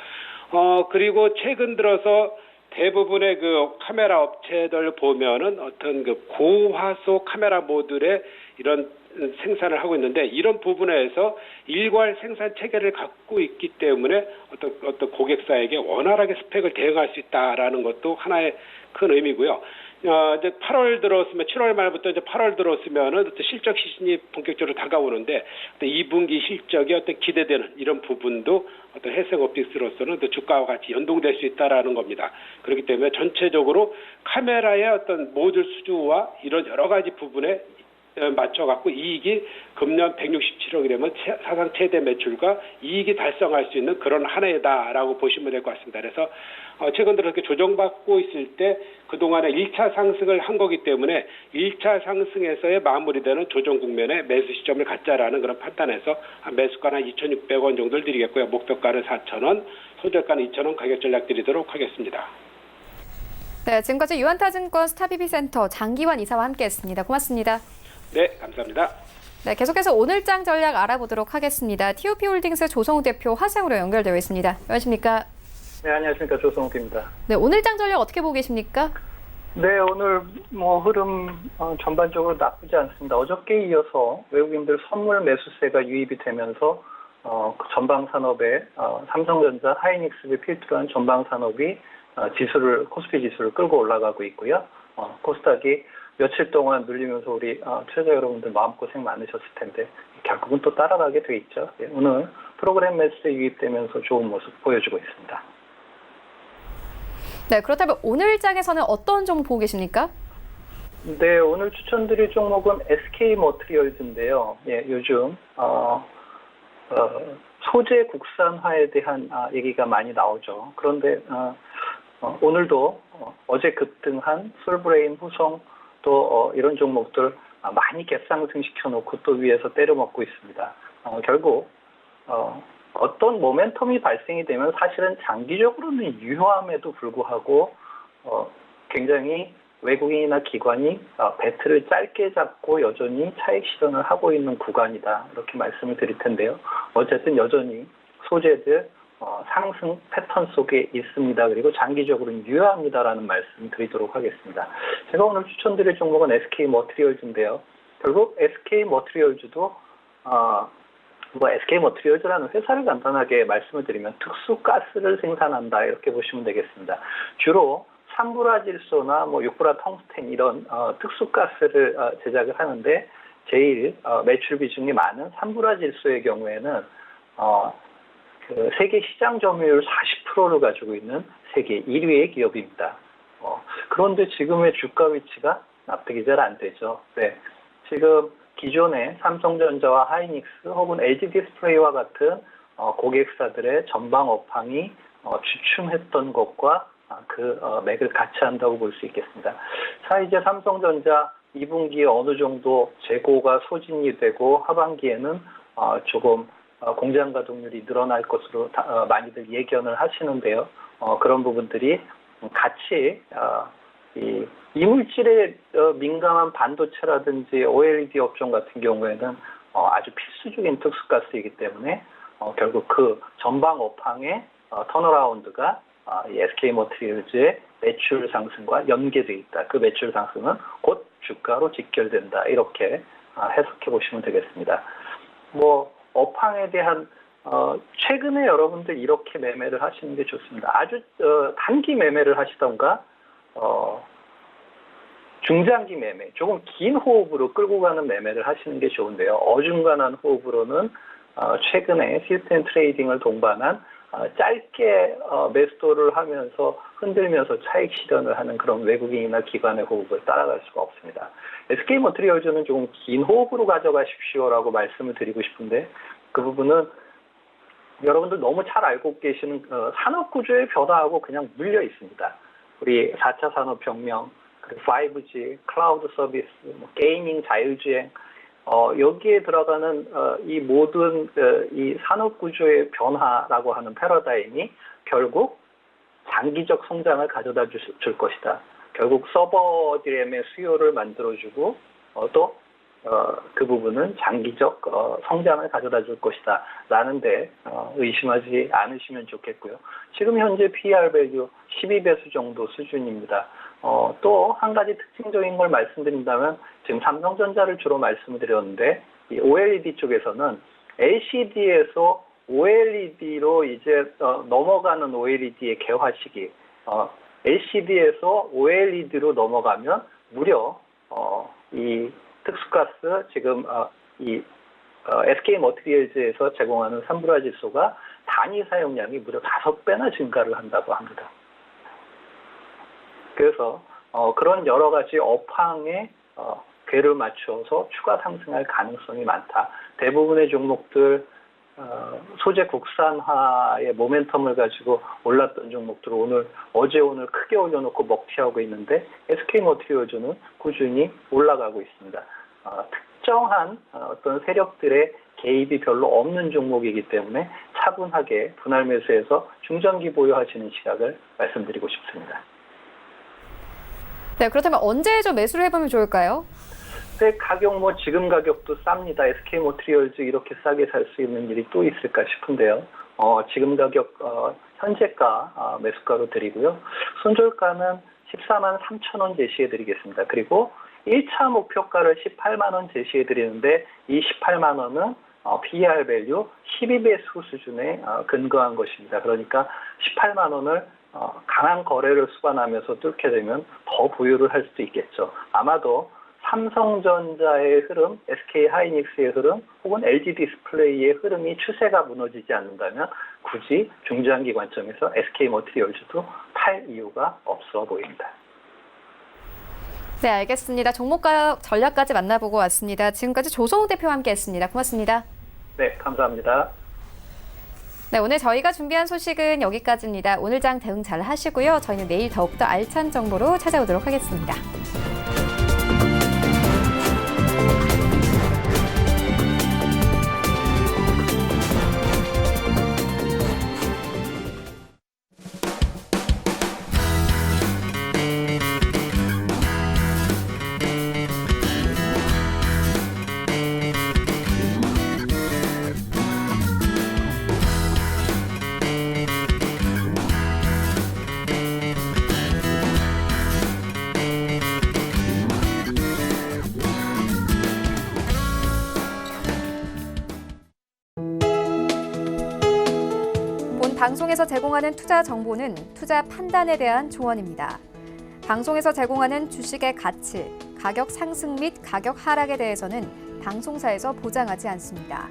그리고 최근 들어서 대부분의 그 카메라 업체들 보면은 어떤 그 고화소 카메라 모듈의 이런 생산을 하고 있는데 이런 부분에서 일괄 생산 체계를 갖고 있기 때문에 어떤 고객사에게 원활하게 스펙을 대응할 수 있다라는 것도 하나의 큰 의미고요. 이제 8월 들어왔으면 7월 말부터 이제 8월 들어왔으면은 어떤 실적 시즌이 본격적으로 다가오는데 어떤 2분기 실적이 어떤 기대되는 이런 부분도 어떤 해상 옵틱스로서는 또 주가와 같이 연동될 수 있다라는 겁니다. 그렇기 때문에 전체적으로 카메라의 어떤 모듈 수주와 이런 여러 가지 부분에 맞춰갖고 이익이 금년 167억이 되면 사상 최대 매출과 이익이 달성할 수 있는 그런 한 해다라고 보시면 될 것 같습니다. 그래서 최근 들어 이렇게 조정받고 있을 때 그동안에 1차 상승을 한 거기 때문에 1차 상승에서의 마무리되는 조정 국면에 매수 시점을 갖자라는 그런 판단에서 매수가는 2,600원 정도를 드리겠고요. 목표가는 4,000원, 손절가는 2,000원 가격 전략 드리도록 하겠습니다. 네, 지금까지 유한타증권 스타비비센터 장기환 이사와 함께했습니다. 고맙습니다. 네, 감사합니다. 네, 계속해서 오늘장 전략 알아보도록 하겠습니다. TOP홀딩스 조성우 대표 화상으로 연결되어 있습니다. 안녕하십니까? 네, 안녕하십니까. 조성욱입니다. 네, 오늘장 전략 어떻게 보고 계십니까? 네, 오늘 흐름 전반적으로 나쁘지 않습니다. 어저께 이어서 외국인들 선물 매수세가 유입이 되면서 전방 산업에 삼성전자, 하이닉스를 필두로 한 전방 산업이 코스피 지수를 끌고 올라가고 있고요. 코스닥이 며칠 동안 눌리면서 우리 투자자 여러분들 마음고생 많으셨을 텐데 결국은 또 따라가게 돼 있죠. 네, 오늘 프로그램 매수세 유입되면서 좋은 모습 보여주고 있습니다. 네, 그렇다면 오늘장에서는 어떤 종목 보고 계십니까? 네, 오늘 추천드릴 종목은 SK 머티리얼즈인데요. 예, 요즘 소재 국산화에 대한 얘기가 많이 나오죠. 그런데 오늘도 어제 급등한 솔브레인, 후성 또 이런 종목들 많이 갭상승시켜 놓고 또 위에서 때려먹고 있습니다. 결국 어떤 모멘텀이 발생이 되면 사실은 장기적으로는 유효함에도 불구하고 굉장히 외국인이나 기관이 배트를 짧게 잡고 여전히 차익 실현을 하고 있는 구간이다. 이렇게 말씀을 드릴 텐데요. 어쨌든 여전히 소재들 상승 패턴 속에 있습니다. 그리고 장기적으로는 유효합니다라는 말씀 드리도록 하겠습니다. 제가 오늘 추천드릴 종목은 SK 머티리얼즈인데요. 결국 SK 머티리얼즈도 SK 머티리얼즈라는 회사를 간단하게 말씀을 드리면 특수가스를 생산한다 이렇게 보시면 되겠습니다. 주로 산불화질소나 육불화 텅스텐 이런 특수가스를 제작을 하는데 제일 매출 비중이 많은 산불화질소의 경우에는 세계 시장 점유율 40%를 가지고 있는 세계 1위의 기업입니다. 그런데 지금의 주가 위치가 납득이 잘 안 되죠. 네, 지금 기존의 삼성전자와 하이닉스 혹은 LG 디스플레이와 같은 고객사들의 전방 업황이 주춤했던 것과 맥을 같이 한다고 볼 수 있겠습니다. 이제 삼성전자 2분기에 어느 정도 재고가 소진이 되고 하반기에는 조금 공장 가동률이 늘어날 것으로 많이들 예견을 하시는데요. 그런 부분들이 같이 이 이물질에 민감한 반도체라든지 OLED 업종 같은 경우에는 아주 필수적인 특수가스이기 때문에 결국 그 전방 업황의 턴어라운드가 이 SK 머티리얼즈의 매출 상승과 연계되어 있다. 그 매출 상승은 곧 주가로 직결된다. 이렇게 해석해 보시면 되겠습니다. 업황에 대한 최근에 여러분들 이렇게 매매를 하시는 게 좋습니다. 아주 단기 매매를 하시던가 중장기 매매, 조금 긴 호흡으로 끌고 가는 매매를 하시는 게 좋은데요. 어중간한 호흡으로는 최근에 시스템 트레이딩을 동반한 짧게 매수도를 하면서 흔들면서 차익 실현을 하는 그런 외국인이나 기관의 호흡을 따라갈 수가 없습니다. SK머티리얼즈는 조금 긴 호흡으로 가져가십시오라고 말씀을 드리고 싶은데 그 부분은 여러분들 너무 잘 알고 계시는 산업 구조의 변화하고 그냥 물려 있습니다. 우리 4차 산업혁명, 그리고 5G, 클라우드 서비스, 게이밍, 자율주행, 여기에 들어가는 이 모든 이 산업 구조의 변화라고 하는 패러다임이 결국 장기적 성장을 가져다 줄 것이다. 결국 서버 DRAM의 수요를 만들어주고 또 그 부분은 장기적 성장을 가져다 줄 것이다 라는데 의심하지 않으시면 좋겠고요. 지금 현재 PER 밸류 12배수 정도 수준입니다. 또 한 가지 특징적인 걸 말씀드린다면 지금 삼성전자를 주로 말씀을 드렸는데 이 OLED 쪽에서는 LCD에서 OLED로 이제 넘어가는 OLED의 개화 시기, LCD에서 OLED로 넘어가면 무려 이 특수가스 지금 이 SK머티리얼즈에서 제공하는 산불화질소가 단위 사용량이 무려 5배나 증가를 한다고 합니다. 그래서 그런 여러 가지 업황에 궤를 맞춰서 추가 상승할 가능성이 많다. 대부분의 종목들 소재 국산화의 모멘텀을 가지고 올랐던 종목들 어제 오늘 크게 올려놓고 먹튀하고 있는데 SK머티리얼즈는 꾸준히 올라가고 있습니다. 특정한 어떤 세력들의 개입이 별로 없는 종목이기 때문에 차분하게 분할 매수해서 중장기 보유하시는 시각을 말씀드리고 싶습니다. 네, 그렇다면 언제 좀 매수를 해보면 좋을까요? 네, 가격 지금 가격도 쌉니다. SK머티리얼즈 이렇게 싸게 살 수 있는 일이 또 있을까 싶은데요. 지금 가격 현재가 매수가로 드리고요. 손절가는 14만 3천 원 제시해드리겠습니다. 그리고 1차 목표가를 18만 원 제시해드리는데 이 18만 원은 PER 밸류 12배수 수준에 근거한 것입니다. 그러니까 18만 원을 강한 거래를 수반하면서 뚫게 되면 더 보유를 할 수도 있겠죠. 아마도 삼성전자의 흐름, SK하이닉스의 흐름, 혹은 LG 디스플레이의 흐름이 추세가 무너지지 않는다면 굳이 중장기 관점에서 SK머티리얼즈도 팔 이유가 없어 보입니다. 네, 알겠습니다. 종목 가격 전략까지 만나보고 왔습니다. 지금까지 조성우 대표와 함께했습니다. 고맙습니다. 네, 감사합니다. 네, 오늘 저희가 준비한 소식은 여기까지입니다. 오늘 장 대응 잘 하시고요. 저희는 내일 더욱더 알찬 정보로 찾아오도록 하겠습니다. 방송에서 제공하는 투자 정보는 투자 판단에 대한 조언입니다. 방송에서 제공하는 주식의 가치, 가격 상승 및 가격 하락에 대해서는 방송사에서 보장하지 않습니다.